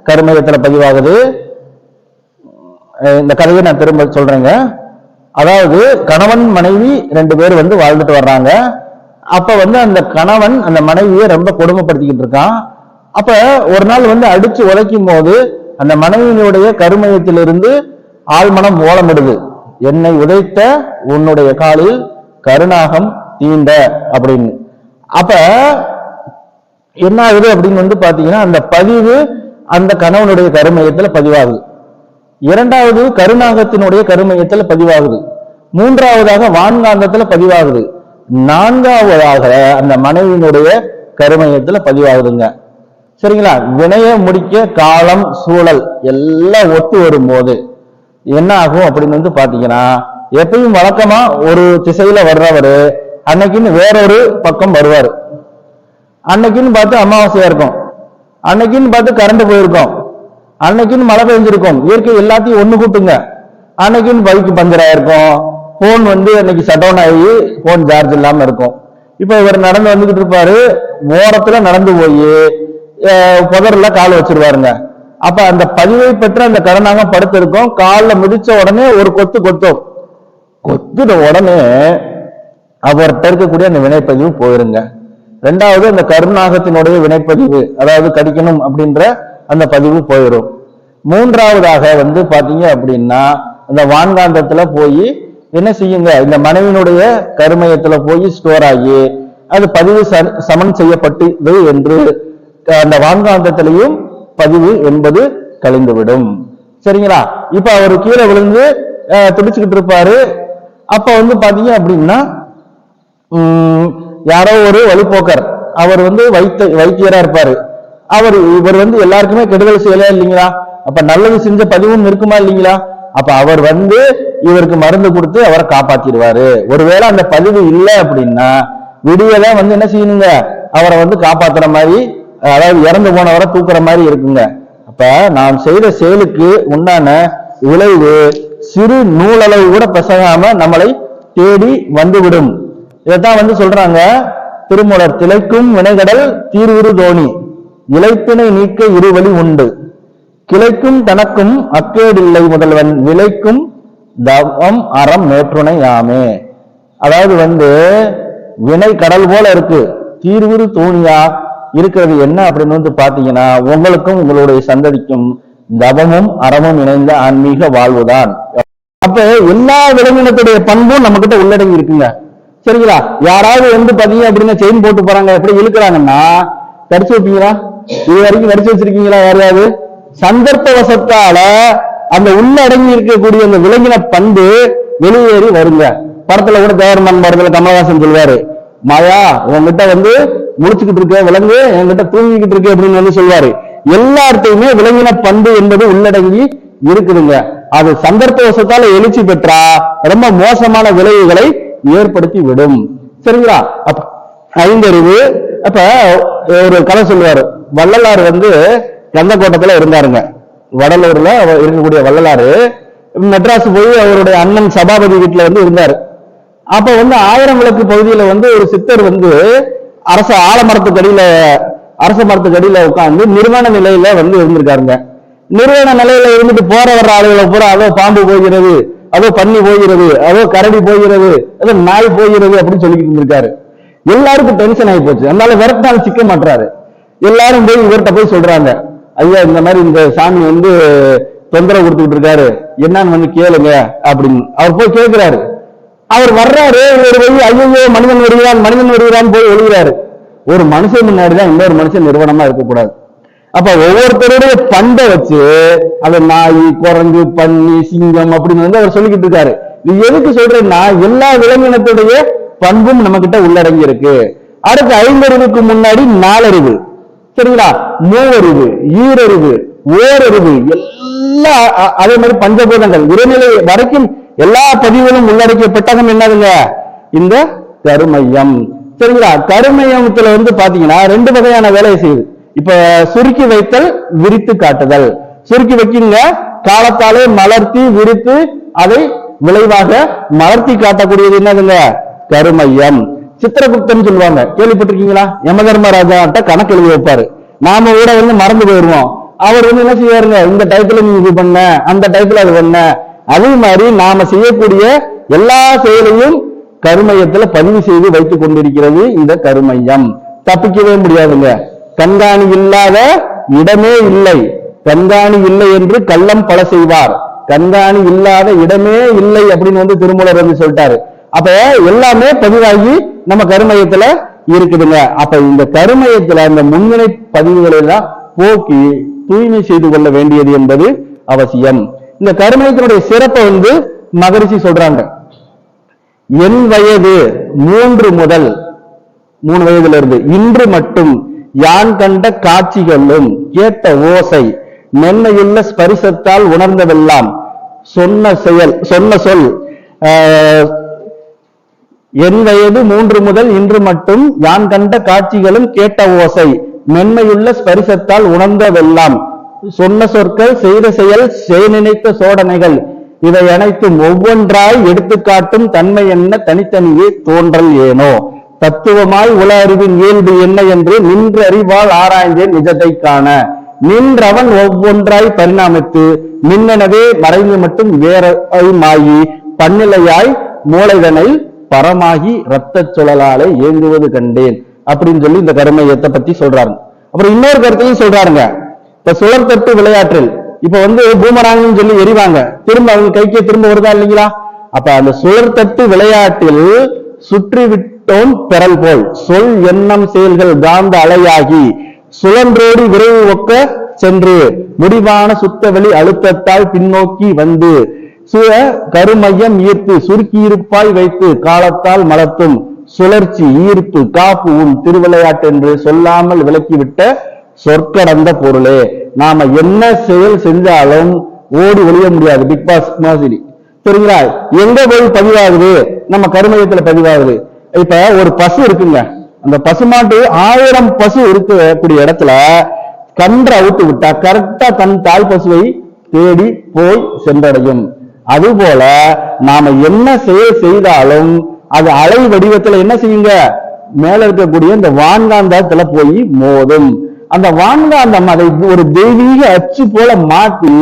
[SPEAKER 2] கருமையத்துல பதிவாகுது. இந்த கதையை நான் திரும்ப சொல்றேங்க. அதாவது கணவன் மனைவி 2 பேர் வாழ்ந்துட்டு வர்றாங்க. அப்ப அந்த கணவன் அந்த மனைவியை ரொம்ப கொடுமைப்படுத்திக்கிட்டு இருக்கான். அப்ப ஒரு நாள் அடிச்சு உதைக்கும் போது அந்த மனைவியினுடைய கருமையத்திலிருந்து ஆழ்மனம் ஓலமிடுது, என்னை உதைத்த உன்னுடைய காலில் கருநாகம் தீண்ட அப்படின்னு. அப்ப என்ன ஆகுது அப்படின்னு பாத்தீங்கன்னா, அந்த பதிவு அந்த கணவனுடைய கருமையத்துல பதிவாகுது. 2வது கருநாகத்தினுடைய கருமையத்துல பதிவாகுது. 3வதாக வான்காந்தத்துல பதிவாகுது. 4வதாக அந்த மனைவியினுடைய கருமையத்துல பதிவாகுதுங்க. சரிங்களா? வினைய முடிக்க காலம் சூழல் எல்லாம் ஒத்து வரும்போது என்ன ஆகும் அப்படின்னு பாத்தீங்கன்னா, எப்பயும் வழக்கமா ஒரு திசையில வர்றவரு அன்னைக்குன்னு வேறொரு பக்கம் வருவாரு. அன்னைக்குன்னு பார்த்து அமாவாசையா இருக்கும், அன்னைக்குன்னு பார்த்து கரண்ட் போயிருக்கும், அன்னைக்குன்னு மழை பெஞ்சிருக்கும். இயற்கை எல்லாத்தையும் ஒண்ணு கூட்டுங்க. அன்னைக்குன்னு பைக்கு பஞ்சர் ஆயிருக்கும், போன் அன்னைக்கு ஷட் டவுன் ஆகி போன் சார்ஜ் இல்லாம இருக்கும். இப்ப இவர் நடந்து வந்துகிட்டு இருப்பாரு, ஓரத்துல நடந்து போய் புதர்ல கால் வச்சிருவாருங்க. அப்ப அந்த பதிவை பெற்ற அந்த கருநாகம் படுத்திருக்கும், காலில் மிதிச்ச உடனே ஒரு கொத்து கொத்துட உடனே அவர்கிட்ட இருக்கக்கூடிய அந்த வினைப்பதிவு போயிருங்க. 2வது அந்த கருநாகத்தினுடைய வினைப்பதிவு, அதாவது கடிக்கணும் அப்படின்ற அந்த பதிவு போயிடும். 3வதாக பாத்தீங்க அப்படின்னா, அந்த வான்காந்தத்துல போய் என்ன செய்யுங்க, இந்த மனைவியினுடைய கருமையத்துல போய் ஸ்டோர் ஆகி அது பதிவு சமன் செய்யப்பட்டது என்று அந்த வான்காந்தத்திலையும் பதிவு என்பது கழிந்துவிடும். சரிங்களா? இப்ப அவர் கீழே விழுந்து துடிச்சுக்கிட்டு இருப்பாரு. அப்ப பாத்தீங்க அப்படின்னா, யாரோ ஒரு வழிபோக்கர், அவர் வைத்தியரா இருப்பாரு. இவர் எல்லாருக்குமே கெடுதல் செய்யல இல்லைங்களா? அப்ப நல்லது செஞ்ச பதிவும் இருக்குமா இல்லைங்களா? அப்ப அவர் இவருக்கு மருந்து கொடுத்து அவரை காப்பாத்திடுவாரு. ஒருவேளை அந்த பதிவு இல்லை அப்படின்னா விடியதான் என்ன செய்யணுங்க, அவரை காப்பாத்துற மாதிரி, அதாவது இறந்து போனவரை தூக்குற மாதிரி இருக்குங்க. அப்ப நாம் செய்த செயலுக்கு உண்டான விளைவு சிறு நூலளவு கூட பெசகாம நம்மளை தேடி வந்துவிடும். இதைத்தான் சொல்றாங்க திருமூலர், திளைக்கும் வினைகடல் தீர்வுறு தோணி இளைப்பினை நீக்க இருவழி உண்டு, கிளைக்கும் தனக்கும் அக்கேடில்லை முதல்வன் விளைக்கும் தவம் அறம் மேற்றுணை யாமே. அதாவது வினை கடல் போல இருக்கு, தீர்வுறு தோணியா இருக்கிறது என்ன அப்படின்னு பாத்தீங்கன்னா, உங்களுக்கும் உங்களுடைய சந்ததிக்கும் தவமும் அறமும் இணைந்த ஆன்மீக வாழ்வுதான். அப்ப எல்லா விலங்கினத்துடைய பண்பும் நம்ம கிட்ட உள்ளடங்கி இருக்குங்க. சரிங்களா? யாராவது பாத்தீங்க அப்படின்னா செயின் போட்டு போறாங்க, எப்படி இழுக்கிறாங்கன்னா கடிச்சு வைப்பீங்களா? இது வரைக்கும் கடிச்சு வச்சிருக்கீங்களா யாரையாவது? சந்தர்ப்ப வசத்தால அந்த உள்ளடங்கி இருக்கக்கூடிய அந்த விலங்கின பண்பு வெளியேறி வருங்க. படத்துல கூட தேவர்மன் படத்துல கமலஹாசன் சொல்வாரு, மாயா உங்ககிட்ட முடிச்சுக்கிட்டு இருக்க விலங்கு, என்கிட்ட தூங்கிக்கிட்டு இருக்கு அப்படின்னு சொல்வாரு. எல்லார்ட்டையுமே விலங்கின பண்பு என்பது உள்ளடங்கி இருக்குதுங்க. அது சந்தர்ப்ப வசத்தால எழுச்சி பெற்றா ரொம்ப மோசமான விளைவுகளை ஏற்படுத்தி விடும். சரிங்களா? அப்ப ஐந்தறிவு. அப்ப ஒரு கதை சொல்லுவாரு, வள்ளலார் கந்தக்கோட்டத்துல இருந்தாருங்க. வடலூர்ல இருக்கக்கூடிய வள்ளலாரு மெட்ராஸ் போய் அவருடைய அண்ணன் சபாபதி வீட்டுல இருந்தாரு. அப்ப 1000 விளக்கு பகுதியில ஒரு சித்தர் அரச மரத்துக்கு அடியில உட்கார்ந்து நிர்வாண நிலையில இருந்திருக்காருங்க. நிர்வாண நிலையில இருந்துட்டு போற வர்ற ஆளுகளை பூரா அதோ பாம்பு போகிறது, அதோ பன்னி போகிறது, அதோ கரடி போகிறது, அதோ நாய் போகிறது அப்படின்னு சொல்லிக்கிட்டு இருந்திருக்காரு. எல்லாருக்கும் டென்ஷன் ஆகி போச்சு. அதனால விரட்டால் சிக்க மாட்டாரு. எல்லாரும் போய் இவர்கிட்ட போய் சொல்றாங்க, ஐயா இந்த மாதிரி இந்த சாமி தொந்தரவு கொடுத்துக்கிட்டு இருக்காரு, என்னன்னு கேளுங்க அப்படின்னு. அவர் போய் கேட்கிறாரு. அவர் வர்றாரு, ஒரு வழி ஐயோ மனிதன் வருகிறான் போய் எழுதுறாரு. ஒரு மனுஷன் முன்னாடிதான் இன்னொரு மனுஷன் நிறுவனமா இருக்கக்கூடாது. அப்ப ஒவ்வொருத்தருடைய பண்பை வச்சு அந்த நாய், குரங்கு, பன்னி, சிங்கம் அப்படின்னு அவர் சொல்லிக்கிட்டு இருக்காரு. இது எதுக்கு சொல்றேன்னா, எல்லா விலங்கினத்துடைய பண்பும் நம்ம கிட்ட உள்ளடங்கி இருக்கு. அடுத்து 5 அறிவுக்கு முன்னாடி 4 அறிவு. சரிங்களா? மூவறிவு, ஈரறிவு, ஓரறிவு எல்லா அதே மாதிரி பஞ்சபூதங்கள் இறைநிலை வரைக்கும் எல்லா பதிவுகளும் உள்ளடக்கிய பெட்டகம் என்னதுங்க இந்த கருமையம். சரிங்களா? கருமையத்துல வந்து பாத்தீங்கன்னா 2 வகையான வேலையை செய்யுது. இப்ப சுருக்கி வைத்தல், விரித்து காட்டுதல். சுருக்கி வைக்கிங்க, காலத்தாலே மலர்த்தி விரித்து அதை விளைவாக மலர்த்தி காட்டக்கூடியது என்னதுங்க கருமையம். சித்திரகுப்தன் சொல்லுவாங்க, கேள்விப்பட்டிருக்கீங்களா? யமதர்மராஜாட்ட கணக்கு எழுதி வைப்பாரு. நாம கூட வந்து மறந்து போயிருவோம். அவர் வந்து என்ன செய்வாருங்க, இந்த டயத்துல நீ இது பண்ண, அந்த டயத்துல அது பண்ண. அதே மாதிரி நாம செய்யக்கூடிய எல்லா செயலையும் கருமையத்துல பதிவு செய்து வைத்துக் கொண்டிருக்கிறது இந்த கருமையம். தப்பிக்கவே முடியாதுங்க. கண்காணி இல்லாத இடமே இல்லை. கண்காணி இல்லை என்று கள்ளம் பல செய்வார். கண்காணி இல்லாத இடமே இல்லை அப்படின்னு வந்து திருமூலர் வந்து சொல்லிட்டாரு. அப்ப எல்லாமே பதிவாகி நம்ம கருமையத்துல இருக்குதுங்க. அப்ப இந்த கருமையத்துல அந்த முன்னிலை பதிவுகளை எல்லாம் போக்கி தூய்மை செய்து கொள்ள வேண்டியது என்பது அவசியம். இந்த கருமையத்தினுடைய சிறப்பை வந்து மகரிஷி சொல்றாங்க. என் வயது 3 முதல் 3 வயதுல இருந்து இன்று மட்டும் யான் கண்ட காட்சிகளும் கேட்ட ஓசை மென்மையுள்ள ஸ்பரிசத்தால் உணர்ந்ததெல்லாம் சொன்ன சொல் என் வயது 3 முதல் இன்று மட்டும் யான் கண்ட காட்சிகளும் கேட்ட ஓசை மென்மையுள்ள ஸ்பரிசத்தால் உணர்ந்ததெல்லாம் சொன்ன சொற்கள் செய்த செயல் நினைத்த சோதனைகள் இவை அனைத்தும் ஒவ்வொன்றாய் எடுத்துக்காட்டும் தன்மை என்ன தனித்தனியே தோன்றல் ஏனோ தத்துவமாய் உல அறிவின் இயல்பு என்ன என்று நின்ற அறிவால் ஆராய்ந்தேன் நிஜத்தை காண நின்றவன் ஒவ்வொன்றாய் பரிணாமித்து மின்னெனவே மறைந்து மட்டும் வேற மாயி பன்னிலையாய் மூளைதனை பரமாகி இரத்த சுழலாலே ஏங்குவது கண்டேன் அப்படின்னு சொல்லி இந்த கருமையத்தை பத்தி சொல்றாங்க. அப்புறம் இன்னொரு கருத்தையும் சொல்றாருங்க. இப்ப சுழற் தட்டு விளையாற்றில் இப்ப வந்து பூமராங்கன்னு சொல்லி எறிவாங்க, திரும்ப அவங்க கைக்கே திரும்ப வருதா இல்லைங்களா? அப்ப அந்த சுழற் தட்டு விளையாட்டில் சுற்றி விட்டோம் பெறல் போல் சொல் எண்ணம் செயல்கள் காந்த அலையாகி சுழன்றோடி விரைவு ஒக்க சென்று முடிவான சுத்தவெளி அழுத்தத்தால் பின்னோக்கி வந்து கருமையம் ஈர்த்து சுருக்கி இருப்பாய் வைத்து காலத்தால் மலர்த்தும் சுழற்சி ஈர்ப்பு காப்பு உன் திருவிளையாட்டு என்று சொல்லாமல் விளக்கிவிட்ட சொற்கடந்த பொருளே. நாம என்ன செயல் செஞ்சாலும் ஓடி ஒழிய முடியாது. பிக் பாஸ் மாதிரி சரிங்களா? எங்க போய் பதிவாகுது? நம்ம கருமையத்துல பதிவாகுது. இப்ப ஒரு பசு இருக்குங்க, அந்த பசுமாட்டு 1000 பசு இருக்கக்கூடிய இடத்துல கன்று அவுத்து விட்டா கரெக்டா தன் தாய் பசுவை தேடி போய் சென்றடையும். அதுபோல நாம என்ன செயல் செய்தாலும் அது அலை வடிவத்துல என்ன செய்யுங்க, மேல இருக்கக்கூடிய இந்த வான்காந்தத்துல போய் மோதும். அந்த வான்காந்தம் அதை ஒரு தெய்வீக அச்சு போல மாற்றி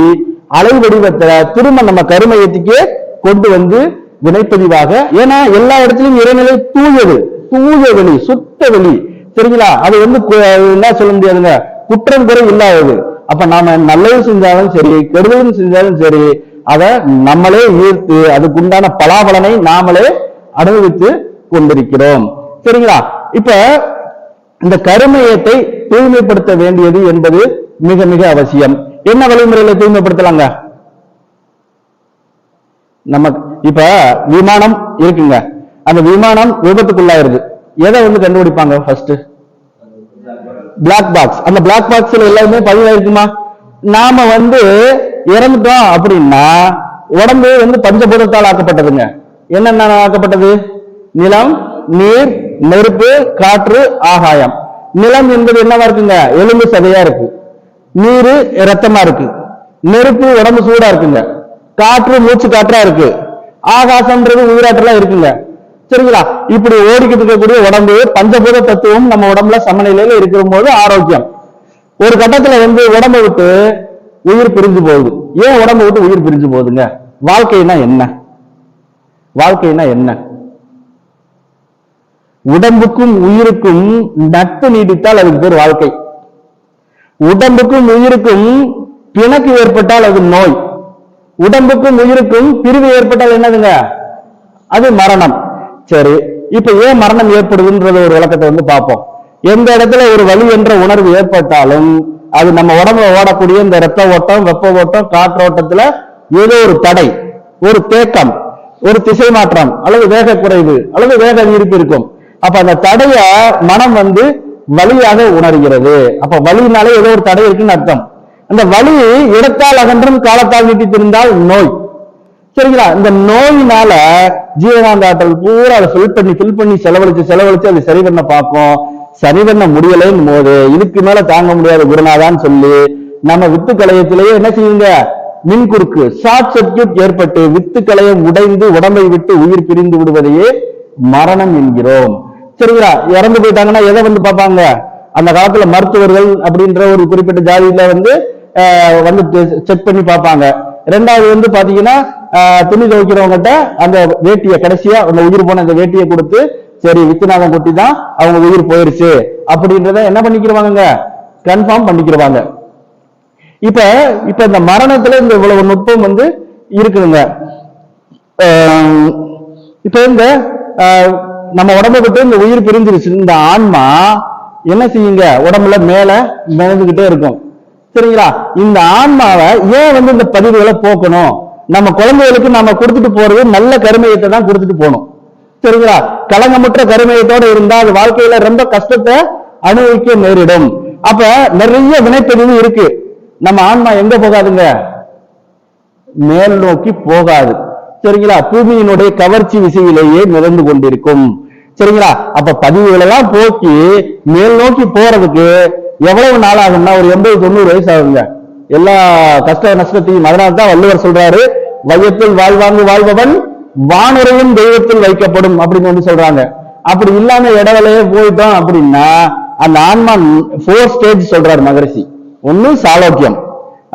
[SPEAKER 2] அலை வடிவத்துல திரும்ப நம்ம கருமையத்துக்கே கொண்டு வந்து வினைப்பதிவாக, ஏன்னா எல்லா இடத்துலயும் இறைநிலை தூயது, தூய வெளி, சுத்த வெளி சரிங்களா? அது வந்து என்ன சொல்ல முடியாதுங்க, குற்றம் குறை இல்லாதது. அப்ப நாம நல்லது செஞ்சாலும் சரி கெடுதலும் செஞ்சாலும் சரி அதை நம்மளே ஈர்த்து அதுக்குண்டான பலாபலனை நாமளே அனுபவித்து கொண்டிருக்கிறோம் சரிங்களா? இப்ப இந்த கருமையத்தை தூய்மைப்படுத்த வேண்டியது என்பது மிக மிக அவசியம். என்ன வழிமுறையில தூய்மைப்படுத்தலாங்க? நம்ம இப்ப விமானம் இருக்குங்க, அந்த விமானம் விபத்துக்குள்ளாயிருது, எதை வந்து கண்டுபிடிப்பாங்க? First black box. அந்த பிளாக் பாக்ஸ்ல எல்லாருமே பதிவாயிருக்குமா? நாம வந்து இறந்துட்டோம் அப்படின்னா உடம்பு வந்து பஞ்சபூதத்தால் ஆக்கப்பட்டதுங்க. என்னென்ன ஆக்கப்பட்டது? நிலம், நீர், நெருப்பு, காற்று, ஆகாயம். நிலம் என்பது என்னவா இருக்குங்க? எலும்பு சதையா இருக்கு. நீர் ரத்தமா இருக்கு. நெருப்பு உடம்பு சூடா இருக்குங்க. காற்று மூச்சு காற்றா இருக்கு. ஆகாசம்ன்றது உயிராற்றலா இருக்குங்க சரிங்களா? இப்படி ஓடிக்கிட்டு இருக்கக்கூடிய உடம்பு பஞ்சபூத தத்துவம் நம்ம உடம்புல சமநிலையில இருக்கிற போது ஆரோக்கியம். ஒரு கட்டத்துல வந்து உடம்பை விட்டு உயிர் பிரிஞ்சு போகுது. ஏன் உடம்பை விட்டு உயிர் பிரிஞ்சு போகுதுங்க? வாழ்க்கைனா என்ன? வாழ்க்கைனா என்ன? உடம்புக்கும் உயிருக்கும் நட்பு நீடித்தால் அதுக்கு பேர் வாழ்க்கை. உடம்புக்கும் உயிருக்கும் பிணக்கு ஏற்பட்டால் அது நோய். உடம்புக்கும் உயிருக்கும் பிரிவு ஏற்பட்டால் என்னதுங்க? அது மரணம். சரி, இப்ப ஏன் மரணம் ஏற்படுதுன்றது ஒரு விளக்கத்தை வந்து பார்ப்போம். எந்த இடத்துல ஒரு வலி என்ற உணர்வு ஏற்பட்டாலும் அது நம்ம உடம்புல ஓடக்கூடிய இந்த ரத்த ஓட்டம், வெப்ப ஓட்டம், காற்றோட்டத்துல ஏதோ ஒரு தடை, ஒரு தேக்கம், ஒரு திசை மாற்றம் அல்லது வேக குறைவு அல்லது வேக ஈர்ப்பு இருக்கும். அப்ப அந்த தடைய மனம் வந்து வலியாக உணர்கிறது. அப்ப வலினாலே ஏதோ ஒரு தடை இருக்குன்னு அர்த்தம். அந்த வலி இடத்தால் அகன்றும் காலத்தால் நீட்டித்திருந்தால் நோய். சரிங்களா? இந்த நோயினால ஜீவகாந்த ஆற்றல் பூரா அதை ஃபில் பண்ணி செலவழிச்சு அதை சரி பண்ண பார்ப்போம். சரி பண்ண முடியலைன்னு போது இதுக்கு மேல தாங்க முடியாத குருநாதான்னு சொல்லி நம்ம வித்து களையத்திலேயே என்ன செய்யுங்க, மின்குறுக்கு ஷார்ட் சர்க்கியூட் ஏற்பட்டு வித்து களையம் உடைந்து உடம்பை விட்டு உயிர் பிரிந்து விடுவதையே மரணம் என்கிறோம். சரிங்களா? இறந்து போயிட்டாங்கன்னா எதை வந்து பார்ப்பாங்க, அந்த காலத்துல மருத்துவர்கள் அப்படின்ற ஒரு குறிப்பிட்ட ஜாதியில வந்து செக் பண்ணி பார்ப்பாங்க. ரெண்டாவது வந்து பாத்தீங்கன்னா துணி துவைக்கிறவங்ககிட்ட அந்த வேட்டியை கடைசியா அந்த உயிர் போன அந்த வேட்டியை கொடுத்து சரி வித்துநாதம் கொட்டி தான் அவங்க உயிர் போயிருச்சு அப்படின்றத என்ன பண்ணிக்கிறவாங்க, கன்ஃபார்ம் பண்ணிக்கிறவாங்க. இப்ப இந்த மரணத்துல இந்த இவ்வளவு நுட்பம் வந்து இருக்குதுங்க. இப்ப இந்த நம்ம உடம்பை விட்டு இந்த உயிர் பிரிஞ்சிருச்சு, இந்த ஆன்மா என்ன செய்யுங்க, உடம்புல மேல மிதந்துகிட்டே இருக்கும். சரிங்களா? இந்த ஆன்மாவை ஏன் வந்து இந்த பதிவுகளை போக்கணும், நம்ம குழந்தைகளுக்கு நாம கொடுத்துட்டு போறது நல்ல கருமையத்தை தான் கொடுத்துட்டு போகணும். சரிங்களா? களங்கமுற்ற கருமையத்தோட இருந்தா அது வாழ்க்கையில ரொம்ப கஷ்டத்தை அனுபவிக்க நேரிடும். அப்ப நிறைய வினைப்பதிவு இருக்கு. நம்ம ஆன்மா எங்க போகாதுங்க, மேல் நோக்கி போகாது. சரிங்களா? பூமியினுடைய கவர்ச்சி விசையிலேயே மிதந்து கொண்டிருக்கும். சரிங்களா? அப்ப பதிவுகள் எல்லாம் போக்கி மேல் நோக்கி போறதுக்கு எவ்வளவு நாள் ஆகும்னா ஒரு 80-90 வயசு ஆகுங்க. எல்லா கஷ்ட நஷ்டத்தையும் அதனால தான் வள்ளுவர் சொல்றாரு, வையத்தில் வாழ்வாங்கு வாழ்பவன் வானுரையும் தெய்வத்தில் வைக்கப்படும் அப்படின்னு வந்து சொல்றாங்க. அப்படி இல்லாம இடவலையே போயிட்டோம் அப்படின்னா அந்த ஆன்மா 4 ஸ்டேஜ் சொல்றாரு மகரிஷி. ஒண்ணு சாலோக்கியம்,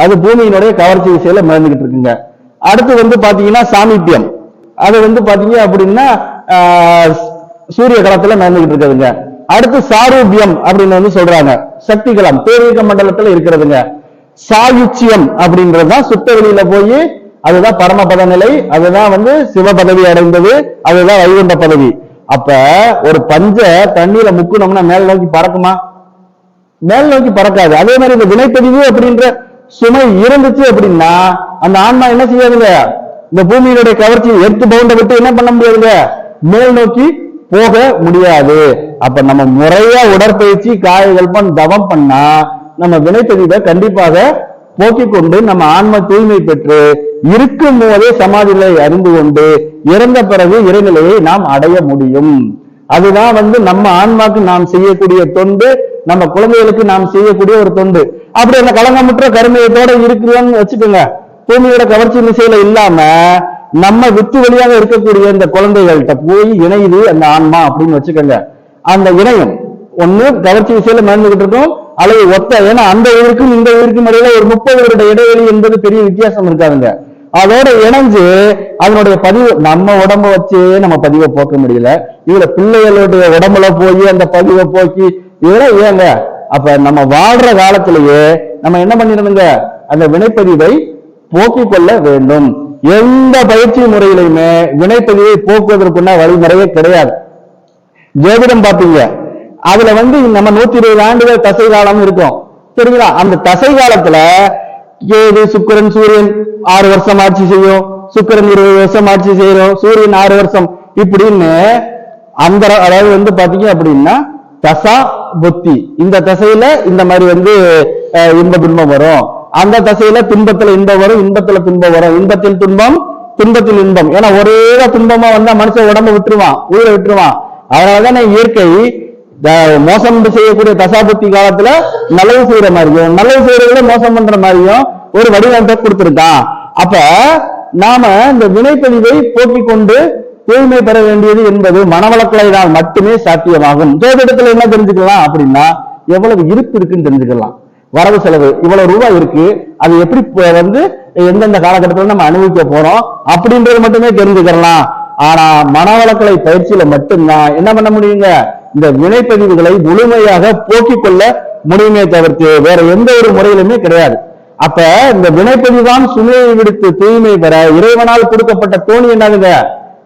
[SPEAKER 2] அது பூமியினுடைய கவர்ச்சி விசையில மிதந்துகிட்டு இருக்குங்க. அடுத்து வந்து பாத்தீங்கன்னா சாமீபியம், அது வந்து பாத்தீங்க அப்படின்னா சூரிய களத்துல மிதந்துகிட்டு இருக்குதுங்க. அடுத்து சாரூபியம் அப்படின்னு வந்து சொல்றாங்க, சக்தி களம் தேவீக மண்டலத்துல இருக்கிறதுங்க. சாயுச்சியம் அப்படின்றதுதான் சுத்த வெளியில போய் அதுதான் பரமபத நிலை, அதுதான் வந்து சிவ பதவி அடைந்தது, அதுதான் வைகுண்ட பதவி. அப்ப ஒரு பஞ்ச தண்ணீரை முக்கணும்னா மேல் நோக்கி பறக்குமா, மேல் நோக்கி பறக்காது. அதே மாதிரி இந்த வினைப்பதிவு அப்படின்ற சுமை இருந்துச்சு அப்படின்னா அந்த ஆன்மா என்ன செய்யாதுங்க, இந்த பூமியினுடைய கவர்ச்சி எர்த்து பவுண்டை விட்டு என்ன பண்ண முடியாதுங்க, மேல் நோக்கி போக முடியாது. அப்ப நம்ம முறையா உடற்பயிற்சி காயகல்பம் தவம் பண்ணா நம்ம வினைப்பதிவை கண்டிப்பாக போக்கிக் கொண்டு நம்ம ஆன்ம தூய்மை பெற்று இருக்கும் போதே சமாதிகளை அறிந்து கொண்டு இறந்த பிறகு இறைநிலையை நாம் அடைய முடியும். அதுதான் வந்து நம்ம ஆன்மாக்கு நாம் செய்யக்கூடிய தொண்டு, நம்ம குழந்தைகளுக்கு நாம் செய்யக்கூடிய ஒரு தொண்டு. அப்படி அந்த களங்கமுற்ற கருமையத்தோட இருக்குதுன்னு வச்சுக்கோங்க, பூமியோட கவர்ச்சி திசையில இல்லாம நம்ம வித்து வழியாக இருக்கக்கூடிய இந்த குழந்தைகள்கிட்ட போய் இணையுது அந்த ஆன்மா அப்படின்னு வச்சுக்கோங்க. அந்த இணையம் ஒண்ணு கவர்ச்சி விசையில மறந்துகிட்டு இருக்கும் அல்லது ஒத்த, ஏன்னா அந்த உயிருக்கும் இந்த உயிருக்கும் இடையில ஒரு 30 வருட இடைவெளி என்பது பெரிய வித்தியாசம் இருக்காதுங்க. அதோட இணைஞ்சு அதனுடைய பதிவு நம்ம உடம்ப வச்சு நம்ம பதிவை போக்க முடியல, இதுல பிள்ளைகளுடைய உடம்புல போய் அந்த பதிவை போக்கி இதெல்லாம் ஏங்க. அப்ப நம்ம வாழ்ற காலத்திலேயே நம்ம என்ன பண்ணிடணுங்க, அந்த வினைப்பதிவை போக்கிக் கொள்ள வேண்டும். எந்த பயிற்சி முறையிலுமே வினைப்பதிவை போக்குவதற்குன்னா வழிமுறையே கிடையாது. ஜோதிடம் பாத்தீங்க, அதுல வந்து நம்ம 120 ஆண்டுகள் தசை காலம் இருக்கும். சரிங்களா? அந்த தசை காலத்துல கேது சுக்கிரன் சூரியன் 6 வருஷம் ஆட்சி செய்யும், சுக்கிரன் 20 வருஷம் ஆட்சி செய்யும், சூரியன் 6 வருஷம் இப்படின்னு அந்த அதாவது வந்து பாத்தீங்க அப்படின்னா தசா புத்தி, இந்த தசையில இந்த மாதிரி வந்து இன்ப துன்பம் வரும், அந்த தசையில துன்பத்துல இன்பம் வரும், இன்பத்துல துன்பம் வரும், இன்பத்தில் துன்பம் துன்பத்தில் இன்பம். ஏன்னா ஒரே துன்பமா வந்தா மனுஷன் உடம்பு விட்டுருவான், உயிரை விட்டுருவான். அதனாலதான் இயற்கை மோசம் செய்யக்கூடிய தசாபுத்தி காலத்துல நல்லது செய்யற மாதிரியும் நல்லது செய்யறதுல மோசம் பண்ற மாதிரியும் ஒரு வடிவமைப்பை கொடுத்திருக்கான். அப்ப நாம இந்த வினைப்பதிவை போக்கிக் கொண்டு தூய்மை பெற வேண்டியது என்பது மனவளக்கலையினால் மட்டுமே சாத்தியமாகும். ஜோதிடத்துல என்ன தெரிஞ்சுக்கலாம் அப்படின்னா எவ்வளவு இருப்பு இருக்குன்னு தெரிஞ்சுக்கலாம். வரவு செலவு இவ்வளவு ரூபாய் இருக்கு, அது எப்படி வந்து எந்தெந்த காலகட்டத்தில் நம்ம அனுபவிக்க போறோம் அப்படின்றது மட்டுமே தெரிஞ்சுக்கலாம். ஆனா மனவளக்கலை பயிற்சியில மட்டும்தான் என்ன பண்ண முடியுங்க, இந்த வினைப்பதிவுகளை முழுமையாக போக்கிக் கொள்ள முடியுமே தவிர்த்து வேற எந்த ஒரு முறையிலுமே கிடையாது. அப்ப இந்த வினைப்பதிவான் சுமையை விடுத்து தூய்மை பெற இறைவனால் கொடுக்கப்பட்ட தோணி என்னதுங்க,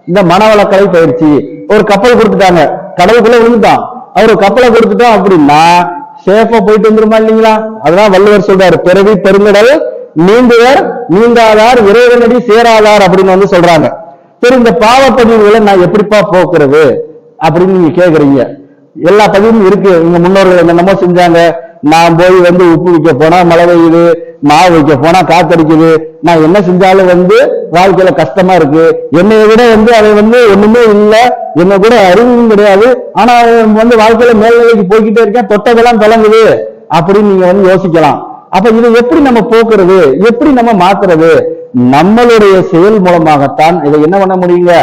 [SPEAKER 2] இந்த மனவளக்கலை பயிற்சி. ஒரு கப்பல் கொடுத்துட்டாங்க, கடவுளுக்குள்ள விழுந்துட்டான், அவரு கப்பலை கொடுத்துட்டோம் அப்படின்னா சேஃபா போயிட்டு வந்துருமா இல்லைங்களா? அதான் வள்ளுவர் சொல்றாரு, பிறவி பெருங்கடல் நீந்துவர் நீந்தாதார் இறைவனடி சேராதார் அப்படின்னு வந்து சொல்றாங்க. சரி, இந்த பாவப்பதிவுகளை நான் எப்படிப்பா போக்குறது அப்படின்னு நீங்க கேக்குறீங்க. எல்லா பதிவும் இருக்கு, இங்க முன்னோர்கள் என்னென்னமோ செஞ்சாங்க. நான் போய் வந்து உப்பு விற்க போனா மழை பெய்யுது, மாவு வைக்க போனா காத்தடிக்குது, நான் என்ன செஞ்சாலும் வந்து வாழ்க்கையில கஷ்டமா இருக்கு, என்னை விட வந்து அதை வந்து ஒண்ணுமே இல்லை, என்ன கூட அறிவும் கிடையாது, ஆனா வந்து வாழ்க்கையில மேல்நிலைக்கு போய்கிட்டே இருக்கேன், தொட்டதெல்லாம் தொடங்குது அப்படின்னு நீங்க வந்து யோசிக்கலாம். அப்ப இதை எப்படி நம்ம போக்குறது, எப்படி நம்ம மாத்துறது? நம்மளுடைய செயல் மூலமாகத்தான் இதை என்ன பண்ண முடியுங்க,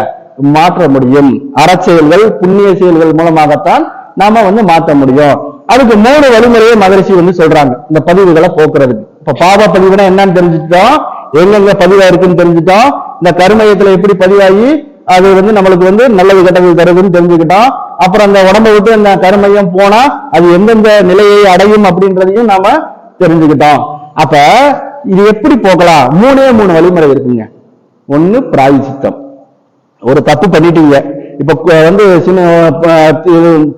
[SPEAKER 2] மாற்ற முடியும். அறச்செயல்கள் புண்ணிய செயல்கள் மூலமாகத்தான் நாம வந்து மாற்ற முடியும். அதுக்கு 3 வழிமுறையை மகரிஷி வந்து சொல்றாங்க இந்த பதிவுகளை போக்குறதுக்கு. இப்ப பாவ பதிவுனா என்னன்னு தெரிஞ்சுட்டோம், எங்கெங்க பதிவா இருக்குன்னு தெரிஞ்சுட்டோம், இந்த கருமையத்துல எப்படி பதிவாகி அது வந்து நம்மளுக்கு வந்து நல்லது கெட்டது தருதுன்னு தெரிஞ்சுக்கிட்டோம். அப்புறம் அந்த உடம்பை விட்டு அந்த கருமையம் போனா அது எந்தெந்த நிலையை அடையும் அப்படின்றதையும் நாம தெரிஞ்சுக்கிட்டோம். அப்ப இது எப்படி போக்கலாம்? 3 வழிமுறை இருக்குங்க. ஒண்ணு பிராயச்சித்தம். ஒரு தப்பு பண்ணிட்டீங்க, இப்ப வந்து சின்ன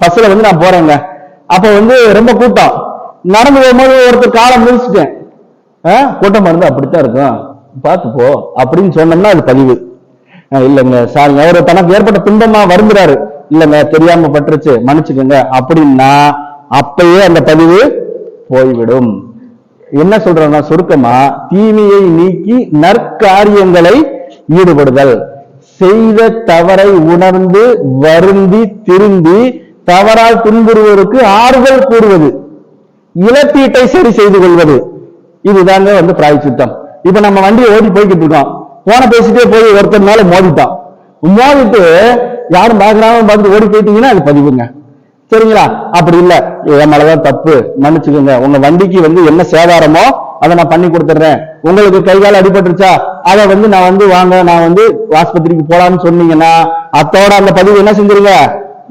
[SPEAKER 2] பஸ்ல வந்து நான் போறேங்க, அப்ப வந்து ரொம்ப கூட்டம், நடந்து போகும்போது ஒருத்தர் காலம் முடிச்சுட்டேன், கூட்டம் வந்து அப்படித்தான் இருக்கும் பார்த்து போ அப்படின்னு சொன்னோம்னா அது பதிவு. இல்லைங்க சார், அவரு தனக்கு ஏற்பட்ட துன்பமா வருந்துறாரு, இல்லைங்க தெரியாம பட்டுருச்சு மன்னிச்சுக்கோங்க அப்படின்னா அப்பயே அந்த பதிவு போய்விடும். என்ன சொல்றேன்னா சுருக்கமா, தீமையை நீக்கி நற்காரியங்களை ஈடுபடுதல், செய்த தவறை உணர்ந்து வருந்தி திருந்தி தவறால் துன்புறுவதற்கு ஆறுதல் கூறுவது, இழப்பீட்டை சரி செய்து கொள்வது, இதுதாங்க வந்து பிராயச்சித்தம். இப்ப நம்ம வண்டியை ஓடி போய்கிட்டு இருக்கோம், போன பேசிட்டே போய் ஒருத்தர் மேல மோதிட்டான், மோதிட்டு யாரும் பாக்குறாம பார்த்து ஓடி போயிட்டீங்கன்னா அது பதிவுங்க. சரிங்களா? அப்படி இல்ல, என் மேலதான் தப்பு மன்னிச்சுக்கோங்க, உங்க வண்டிக்கு வந்து என்ன சேதாரமோ அதை நான் பண்ணி கொடுத்துட்றேன், உங்களுக்கு கை கால அடிபட்டுருச்சா அதை வந்து நான் வந்து வாங்க நான் வந்து ஆஸ்பத்திரிக்கு போலான்னு சொன்னீங்கன்னா அத்தோட அந்த பதிவு என்ன செஞ்சிருங்க,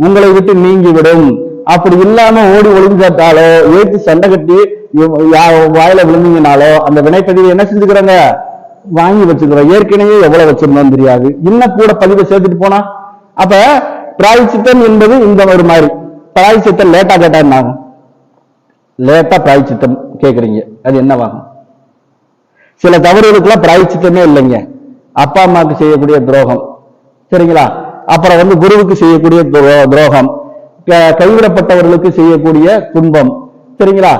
[SPEAKER 2] உங்களை விட்டு நீங்கி விடும். அப்படி இல்லாம ஓடி ஒளிஞ்சாட்டாலோ ஏற்றி சண்டை கட்டி வாயில விழுந்தீங்கனாலோ அந்த வினைப்பதிவை என்ன செஞ்சுக்கிறாங்க, வாங்கி வச்சுக்கிறோம். ஏற்கனவே எவ்வளவு வச்சிருந்தோம் தெரியாது, இன்னும் கூட பதிவை சேர்த்துட்டு போனா. அப்ப பிராயச்சித்தம் என்பது இந்த ஒரு மாதிரி. பிராயச்சித்தம் லேட்டா கேட்டா என்ன ஆகும்? லேட்டா பிராயச்சித்தம் கேக்குறீங்க, அது என்னவாகும்? சில தவறுகளுக்கெல்லாம் பிராயச்சித்தமே இல்லைங்க. அப்பா அம்மாவுக்கு செய்யக்கூடிய துரோகம், சரிங்களா? அப்புறம் வந்து குருவுக்கு செய்யக்கூடிய துரோகம், கைவிடப்பட்டவர்களுக்கு செய்யக்கூடிய துன்பம், சரிங்களா?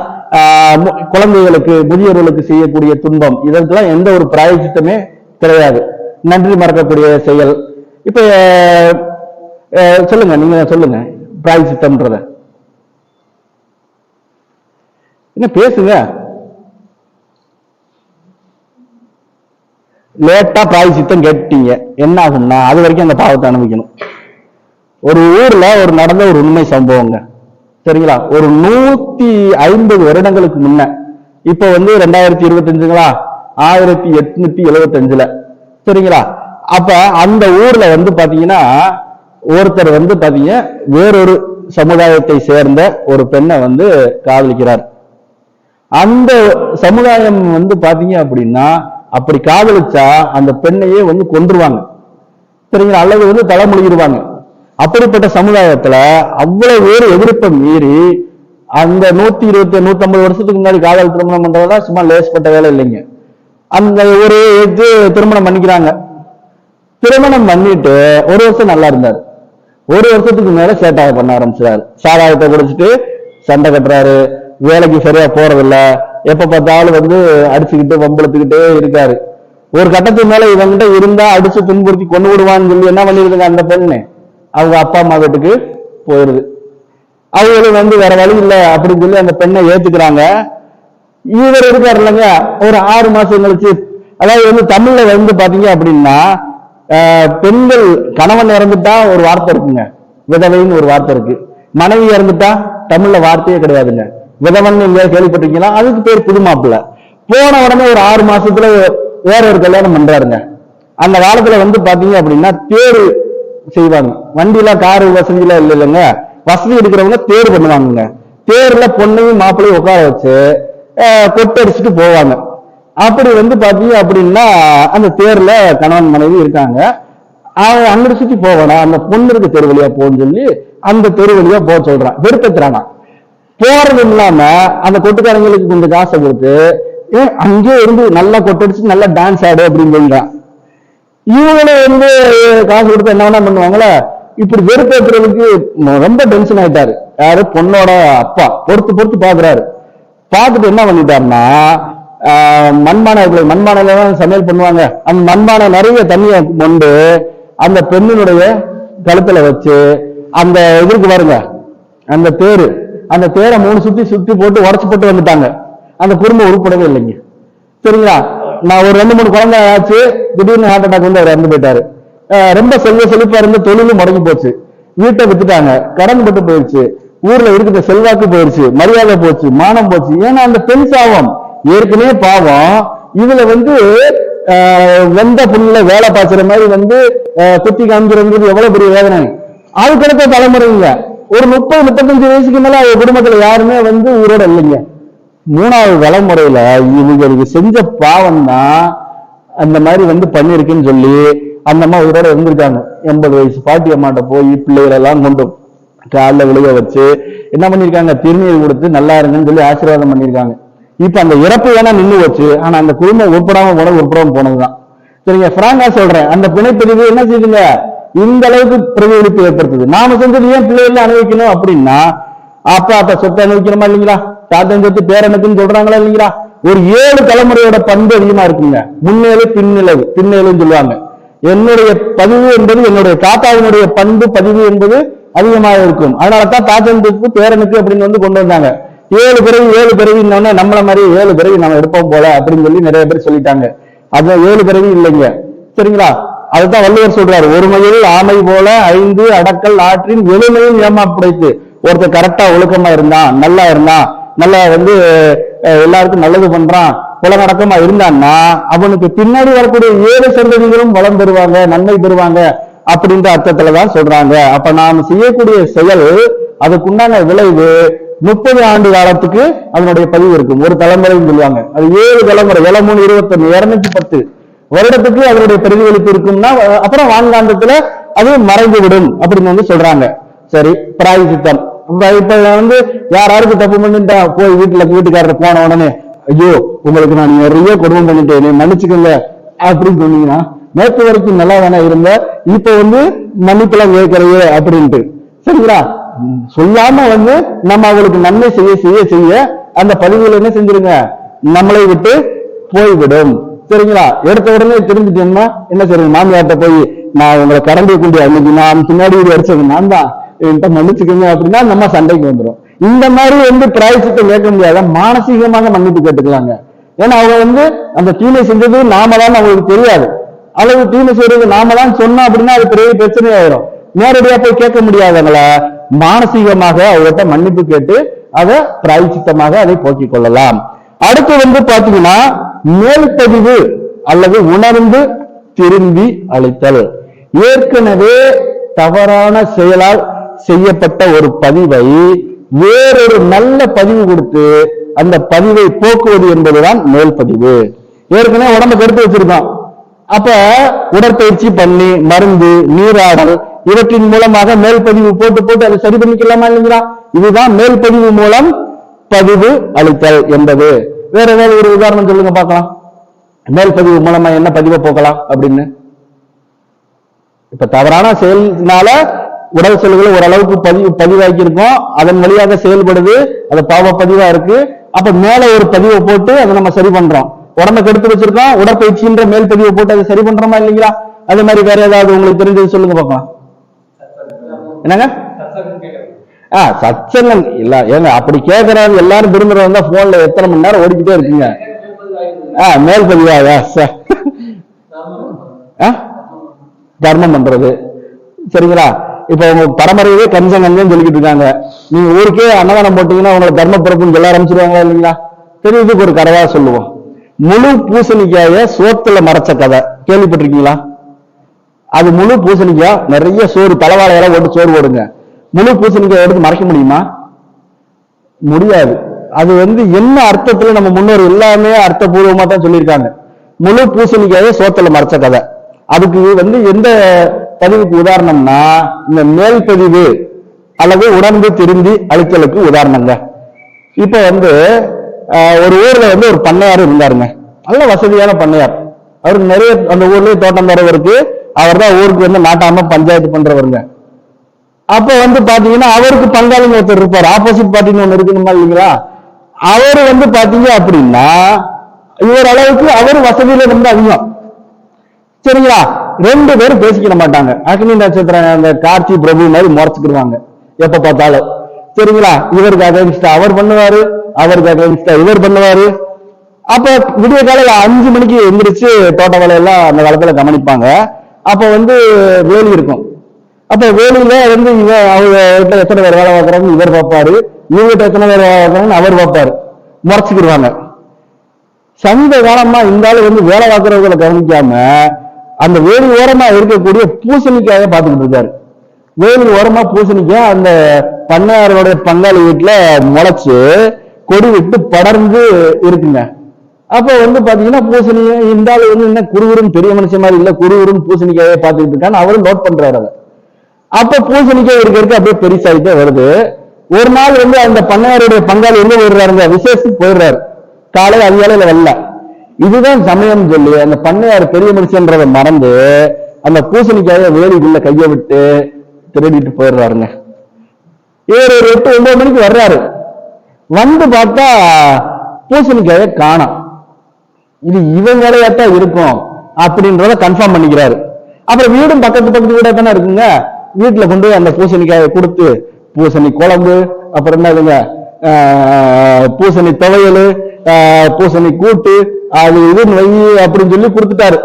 [SPEAKER 2] குழந்தைகளுக்கு முதியோர்களுக்கு செய்யக்கூடிய துன்பம், இதற்கெல்லாம் எந்த ஒரு பிராயச்சித்தமே கிடையாது. நன்றி மறக்கக்கூடிய செயல். இப்ப சொல்லுங்க, நீங்க சொல்லுங்க பிராயச்சித்தம்ன்றத என்ன பேசுங்க. லேட்டா பிராயச்சித்தம் கேட்டீங்க, என்ன ஆகும்னா அது வரைக்கும் அந்த பாவத்தை அனுபவிக்கணும். ஒரு ஊர்ல ஒரு நடந்த ஒரு உண்மை சம்பவங்க, சரிங்களா? ஒரு 150 வருடங்களுக்கு முன்ன, இப்ப வந்து 2025ங்களா, 1875ல, சரிங்களா? அப்ப அந்த ஊர்ல வந்து பாத்தீங்கன்னா ஒருத்தர் வந்து பாத்தீங்க வேறொரு சமுதாயத்தை சேர்ந்த ஒரு பெண்ணை வந்து காதலிக்கிறார். அந்த சமுதாயம் வந்து பாத்தீங்க அப்படின்னா அப்படி காதலிச்சா அந்த பெண்ணையே வந்து கொன்றுவாங்க, சரிங்களா? அல்லது வந்து தலைமொழிடுவாங்க. அப்படிப்பட்ட சமுதாயத்துல அவ்வளவு பேர் எதிர்ப்பை மீறி அந்த 150 வருஷத்துக்கு முன்னாடி காதல் திருமணம் பண்றதெல்லாம் சும்மா லேஸ்பட்ட வேலை இல்லைங்க. அந்த ஒரு திருமணம் பண்ணிக்கிறாங்க. திருமணம் பண்ணிட்டு ஒரு வருஷம் நல்லா இருந்தாரு, ஒரு வருஷத்துக்கு மேல சேட்டாக பண்ண ஆரம்பிச்சாரு. சாராயத்தை குடிச்சிட்டு சண்டை கட்டுறாரு, வேலைக்கு சரியா போறதில்ல, எப்ப பார்த்தாலும் வந்து அடிச்சுக்கிட்டு வம்பளத்துக்கிட்டே இருக்காரு. ஒரு கட்டத்துக்கு மேல இவங்கிட்ட இருந்தா அடிச்சு துன்புறுத்தி கொண்டு விடுவான்னு சொல்லி என்ன பண்ணிருதுங்க அந்த பெண்ணு, அவங்க அப்பா அம்மா வீட்டுக்கு போயிருது. அவங்களும் வந்து வேற வழி இல்லை அப்படின்னு சொல்லி அந்த பெண்ணை ஏத்துக்கிறாங்க. இவர் இருக்காரு இல்லைங்க, ஒரு 6 மாசம் கழிச்சு, அதாவது வந்து தமிழ்ல வந்து பாத்தீங்க அப்படின்னா பெண்கள் கணவன் இறந்துட்டா ஒரு வார்த்தை இருக்குங்க, விதவைன்னு ஒரு வார்த்தை இருக்கு. மனைவி இறந்துட்டா தமிழ்ல வார்த்தையே கிடையாதுங்க, விதவன் எங்கேயாவது கேள்விப்பட்டிருக்கீங்களா? அதுக்கு பேர் புது மாப்பிள்ளை. போன உடனே ஒரு 6 மாசத்துல வேற ஒரு கல்யாணம் பண்றாருங்க. அந்த காலத்துல வந்து பாத்தீங்க அப்படின்னா தேர் செய்வாங்க, வண்டியில காரு வசதியில இல்ல இல்லைங்க, வசதி எடுக்கிறவங்க தேர் பண்ணுவாங்க. தேர்ல பொண்ணையும் மாப்பிள்ளையும் உட்கார வச்சு கொட்டு அடிச்சுட்டு போவாங்க. அப்படி வந்து பாத்தீங்க அப்படின்னா அந்த தேர்ல கணவன் மனைவி இருக்காங்க, அவன் அங்கிட்டு சுத்தி போவானா, அந்த பொண்ணு இருக்கு தெரு வழியா போன்னு சொல்லி அந்த தெரு வழியா போக சொல்றான், வெறுப்பேத்துறானா. போறது இல்லாம அந்த கொட்டுக்காரங்களுக்கு கொஞ்சம் காசை கொடுத்து அங்கே இருந்து நல்லா கொட்டடிச்சு நல்லா டான்ஸ் ஆடு அப்படின்னு சொல்றான். இவங்களும் வந்து காசு கொடுத்து என்ன பண்ணுவாங்களே, இப்படி வெறுப்பேற்றுறதுக்கு ரொம்ப டென்ஷன் ஆயிட்டாரு. யாரு? பொண்ணோட அப்பா பொறுத்து பாக்குறாரு. பார்த்துட்டு என்ன பண்ணிட்டாருன்னா மண்பானை இருக்குல்ல, மண்பானையில தான் சமையல் பண்ணுவாங்க. அந்த மண்பானை நிறைய தண்ணியை கொண்டு அந்த பெண்ணினுடைய கழுத்துல வச்சு அந்த இதற்கு பாருங்க அந்த தேரை 3 சுத்தி போட்டு உடச்சு போட்டு வந்துட்டாங்க. அந்த குடும்பம் உருப்படவே இல்லைங்க. சரிங்களா? நான் ஒரு 2-3 குழந்தை ஆச்சு, திடீர்னு ஹார்ட் அட்டாக் வந்து அவர் இறந்து போயிட்டாரு. ரொம்ப செழிப்பா இருந்து தொழிலும் முடங்கி போச்சு, வீட்டை வித்துட்டாங்க, கடன் பட்டு போயிடுச்சு, ஊர்ல இருக்கிற செல்வாக்கு போயிடுச்சு, மரியாதை போச்சு, மானம் போச்சு. ஏன்னா அந்த பெண் சாபம் ஏற்கனவே பாவம். இதுல வந்து வெந்த புண்ணுல வேலை பாய்ச்சுற மாதிரி குத்தி காமிக்கிறது எவ்வளவு பெரிய வேதனை. அதுக்கடுத்த தலைமுறைங்க ஒரு 30-35 வயசுக்கு மேல அவங்க குடும்பத்துல யாருமே உயிரோட இல்லைங்க. 3வது தலைமுறையில இவங்களுக்கு செஞ்ச பாவம் தான் அந்த மாதிரி பண்ணிருக்குன்னு சொல்லி அந்த அம்மா உயிரோட இருந்திருக்காங்க. 80 வயசு பாட்டி அம்மாட்ட போய் பிள்ளைகளை எல்லாம் கொண்டு காலில் விழுக வச்சு என்ன பண்ணிருக்காங்க, திருநீர் கொடுத்து நல்லா இருங்கன்னு சொல்லி ஆசீர்வாதம் பண்ணிருக்காங்க. இப்ப அந்த இறப்பு வேணா நின்று வச்சு, ஆனா அந்த குடும்பம் உட்படாம போனதுதான். சரிங்க, பிராங்கா சொல்றேன், அந்த பிணைப்பிரிவு என்ன செய்யுங்க இந்த அளவுக்கு பிரதிபலிப்பு ஏற்படுத்துது. நாம செஞ்சது ஏன் பிள்ளைகள் அனுபவிக்கணும் அப்படின்னா, அப்பா சொத்தை அனுபவிக்கணுமா இல்லைங்களா, தாத்தன் சொத்து பேரனுக்குன்னு சொல்றாங்களா இல்லைங்களா. ஒரு 7 தலைமுறையோட பண்பு அதிகமா இருக்குங்க. முன்னேழு பின்னேழுன்னு சொல்லுவாங்க. என்னுடைய பதிவு என்பது என்னுடைய தாத்தாவினுடைய பண்பு பதிவு என்பது அதிகமாக இருக்கும். அதனாலதான் தாத்தனுக்கு பேரனுக்கு அப்படின்னு கொண்டு வந்தாங்க. 7 பிறவி நம்மள மாதிரி 7 பிறவி நம்ம எடுப்போம் போல அப்படின்னு சொல்லி நிறைய பேர் சொல்லிட்டாங்க. அது 7 பிறவி இல்லைங்க. சரிங்களா? அதுதான் வள்ளுவர் சொல்றாரு, ஒருமையில் ஆமை போல 5 அடக்கல் ஆற்றின் எளிமையில் ஏமாப்புடைத்து. ஒருத்தர் கரெக்டா ஒழுக்கமா இருந்தான், நல்லா இருந்தான், நல்லா எல்லாருக்கும் நல்லது பண்றான், புலநடக்கமா இருந்தான்னா அவனுக்கு பின்னாடி வரக்கூடிய 7 சந்ததிகளும் வளம் பெறுவாங்க, நன்மை பெறுவாங்க அப்படின்ற அர்த்தத்துலதான் சொல்றாங்க. அப்ப நாம செய்யக்கூடிய செயல் அதுக்குண்டான விளைவு 30 ஆண்டு காலத்துக்கு அதனுடைய பதிவு இருக்கும். ஒரு தலைமுறைன்னு சொல்லுவாங்க. அது 7 தலைமுறை 3 21 210 வருடத்துக்கு அதனுடைய பிரதிபலிப்பு இருக்கும்னா அப்புறம் வான்காந்தத்துல அது மறைந்து விடும் அப்படின்னு சொல்றாங்க. சரி, பிராயசித்தம். இப்ப யாராருக்கு தப்பு பண்ணிட்டா போய் வீட்டுக்காரர் போன உடனே, ஐயோ உங்களுக்கு நான் நிறைய குடும்பம் பண்ணிட்டேன் மன்னிச்சுக்கோங்க அப்படின்னு சொன்னீங்கன்னா, நேற்று வரைக்கும் நல்லா தானே இருந்த, இப்ப மன்னிப்பெல்லாம் கேட்கறையே அப்படின்ட்டு. சரிங்களா? சொல்லாம நம்ம அவளுக்கு நன்மை செய்ய அந்த பதிவுகள் என்ன செஞ்சிருங்க, நம்மளை விட்டு போய்விடும். சரிங்களா? எடுத்த உடனே தெரிஞ்சுட்டேன்னா என்ன செய்யுங்க, மாமியார்ட்ட போய் நான் உங்களை கரண்டி கொண்டு அன்னைக்கு நான் பின்னாடி அடிச்சது நான் தான், என்கிட்ட மன்னிச்சுக்கோங்க அப்படின்னா நம்ம சண்டைக்கு வந்துடும். இந்த மாதிரி பிராயசித்தை கேட்க முடியாத, மானசீகமாக மன்னிப்பு கேட்டுக்கலாங்க. ஏன்னா அவங்க அந்த தீமை செஞ்சது நாம தான் அவங்களுக்கு தெரியாது, அல்லது தீமை செய்யறது நாம தான் சொன்னோம் அப்படின்னா அது பெரிய பிரச்சனையாயிரும். நேரடியா போய் கேட்க முடியாதவங்கள மானசீகமாக அவர்கிட்ட மன்னிப்பு கேட்டு அதை பிராயசித்தமாக அதை போக்கிக் கொள்ளலாம். அடுத்து பாத்தீங்கன்னா மேல்பதிவு அல்லது உணர்ந்து திரும்பி அளித்தல். ஏற்கனவே தவறான செயலால் செய்யப்பட்ட ஒரு பதிவை வேறொரு நல்ல பதிவு கொடுத்து அந்த பதிவை போக்குவது என்பதுதான் மேல்பதிவு. ஏற்கனவே உடம்பு கெடுத்து வச்சிருக்கோம், அப்ப உடற்பயிற்சி பண்ணி மருந்து நீராடல் இவற்றின் மூலமாக மேல்பதிவு போட்டு அதை சரி பண்ணிக்கலாமா இல்லைங்களா? இதுதான் மேல்பதிவு மூலம் பதிவு அளித்தல் என்பது. வேற ஏதாவது ஒரு உதாரணம் சொல்லுங்க பார்க்கலாம். மேல்பதிவு மூலமா என்ன பதிவை போக்கலாம் அப்படின்னு. இப்ப தவறான செயல்னால உடல் செல்கள் ஓரளவுக்கு பதிவாக்கி இருக்கோம், அதன் வழியாக செயல்படுது, அது பாவ பதிவா இருக்கு. அப்ப மேல ஒரு பதிவை போட்டு அதை நம்ம சரி பண்றோம். உடம்பை கெடுத்து வச்சிருக்கோம், உடற்பயிற்சின்ற மேல் பதிவை போட்டு அதை சரி பண்றோமா இல்லைங்களா? அதே மாதிரி வேற ஏதாவது உங்களுக்கு தெரிஞ்சது சொல்லுங்க பார்க்கலாம். என்னங்க? சச்சங்கம் இல்ல ஏங்க அப்படி கேட்கறாங்க. எல்லாரும் விரும்புறவங்க போன்ல எத்தனை மணி நேரம் ஓடிக்கிட்டே இருக்குங்க. மேல் பதிவாக தர்மம் பண்றது. சரிங்களா? இப்ப உங்க பரம்பரையே கஞ்சம் சொல்லிக்கிட்டு இருக்காங்க. நீங்க ஊருக்கே அன்னதானம் போட்டீங்கன்னா உங்களை தர்ம பிறப்புன்னு சொல்ல ஆரம்பிச்சிருவாங்களா இல்லைங்களா? சரி, இதுக்கு ஒரு கதையா சொல்லுவோம். முழு பூசணிக்காய சோத்துல மறைச்ச கதை கேள்விப்பட்டிருக்கீங்களா? அது முழு பூசணிக்காய் நிறைய சோறு தலைவாழையெல்லாம் போட்டு சோறு போடுங்க. முழு பூசணிக்காய் எடுத்து மறைக்க முடியுமா? முடியாது. அது என்ன அர்த்தத்துல நம்ம முன்னோர் எல்லாமே அர்த்தபூர்வமா தான் சொல்லியிருக்காங்க. முழு பூசணிக்காய சோத்துல மறைச்ச கதை. அதுக்கு எந்த பதிவுக்கு உதாரணம்னா இந்த மேல் பதிவு அல்லது உணர்ந்து திரும்பி அளித்தலுக்கு உதாரணங்க. இப்ப ஒரு ஊர்ல ஒரு பண்ணையார் இருந்தாருங்க, நல்ல வசதியான பண்ணையார். அவருக்கு நிறைய அந்த ஊர்லயே தோட்டம் தரவருக்கு, அவர் தான் ஊருக்கு நாட்டாம பஞ்சாயத்து பண்றவருங்க. அப்ப பாத்தீங்கன்னா அவருக்கு பங்காளிங்க ஒருத்தர் இருப்பார், ஆப்போசிட் பார்ட்டின்னு ஒண்ணு இருக்கணுமா இல்லைங்களா? அவரு பாத்தீங்க அப்படின்னா இவர் அளவுக்கு அவர் வசதியில ரொம்ப அதிகம். சரிங்களா? ரெண்டு பேரும் பேசிக்கிட மாட்டாங்க. அக்னி நட்சத்திரம் அந்த கார்த்தி பிரபு மாதிரி முறைச்சுக்கிடுவாங்க எப்ப பார்த்தாலும். சரிங்களா? இவருக்கு அகைன்ஸ்டா அவர் பண்ணுவாரு, அவருக்கு அகைன்ஸ்டா இவர் பண்ணுவாரு. அப்ப விடிய காலையில 5 மணிக்கு எந்திரிச்சு தோட்ட வேலையெல்லாம் அந்த காலத்துல கவனிப்பாங்க. அப்ப வேலி இருக்கும். அப்ப வேலியில அவங்க வீட்டுல எத்தனை பேர் வேலை பார்க்கறாங்க இவர் பார்ப்பாரு, இவங்க எத்தனை பேர் வேலை பார்க்கறாங்கன்னு அவர் பார்ப்பாரு, முறைச்சுக்கிடுவாங்க. சமீப காலமா இந்த ஆளு வேலை பார்க்கறவங்களை கவனிக்காம அந்த வேலி ஓரமா இருக்கக்கூடிய பூசணிக்காக பார்த்துக்கிட்டு இருக்காரு. வேலி ஓரமா பூசணிக்காய் அந்த பண்ணையாரோட பங்காளி வீட்டுல முளைச்சு கொடி விட்டு படர்ந்து இருக்குங்க. அப்ப பாத்தீங்கன்னா பூசணி இந்த ஆளு என்ன குறுகுறுன்னு பெரிய மனுஷன் மாதிரி இல்ல, குறுகுறுன்னு பூசணிக்காயை பார்த்துக்கிட்டு இருக்கான்னு அவரும் நோட் பண்றாரு அதை. அப்ப பூசணிக்காய் இருக்க அப்படியே பெருசாயிட்டே வருது. ஒரு நாள் அந்த பண்ணையாருடைய பங்காளி போயிடுறாருங்க, விசேஷத்துக்கு போயிடுறாரு. காலை அதிகாலையில வரல. இதுதான் சமயம் சொல்லி அந்த பண்ணையார் பெரிய மனுஷன்றதை மறந்து அந்த பூசணிக்காய வேலிக்குள்ள கைய விட்டு திருடிட்டு போயிடுறாருங்க. இவர் ஒரு 8-9 மணிக்கு வர்றாரு. பார்த்தா பூசணிக்காய காணோம். இது இவன் வேலையாத்தான் இருக்கும் அப்படின்றத கன்ஃபார்ம் பண்ணிக்கிறாரு. அப்புறம் வீடும் பக்கத்து வீடா தானே இருக்குங்க. வீட்டுல கொண்டு அந்த பூசணிக்காயை கொடுத்து பூசணி குழம்பு, அப்புறம் என்னதுங்க பூசணி துவையல், பூசணி கூட்டு, அது இதுன்னு வை அப்படின்னு சொல்லி கொடுத்துட்டாரு.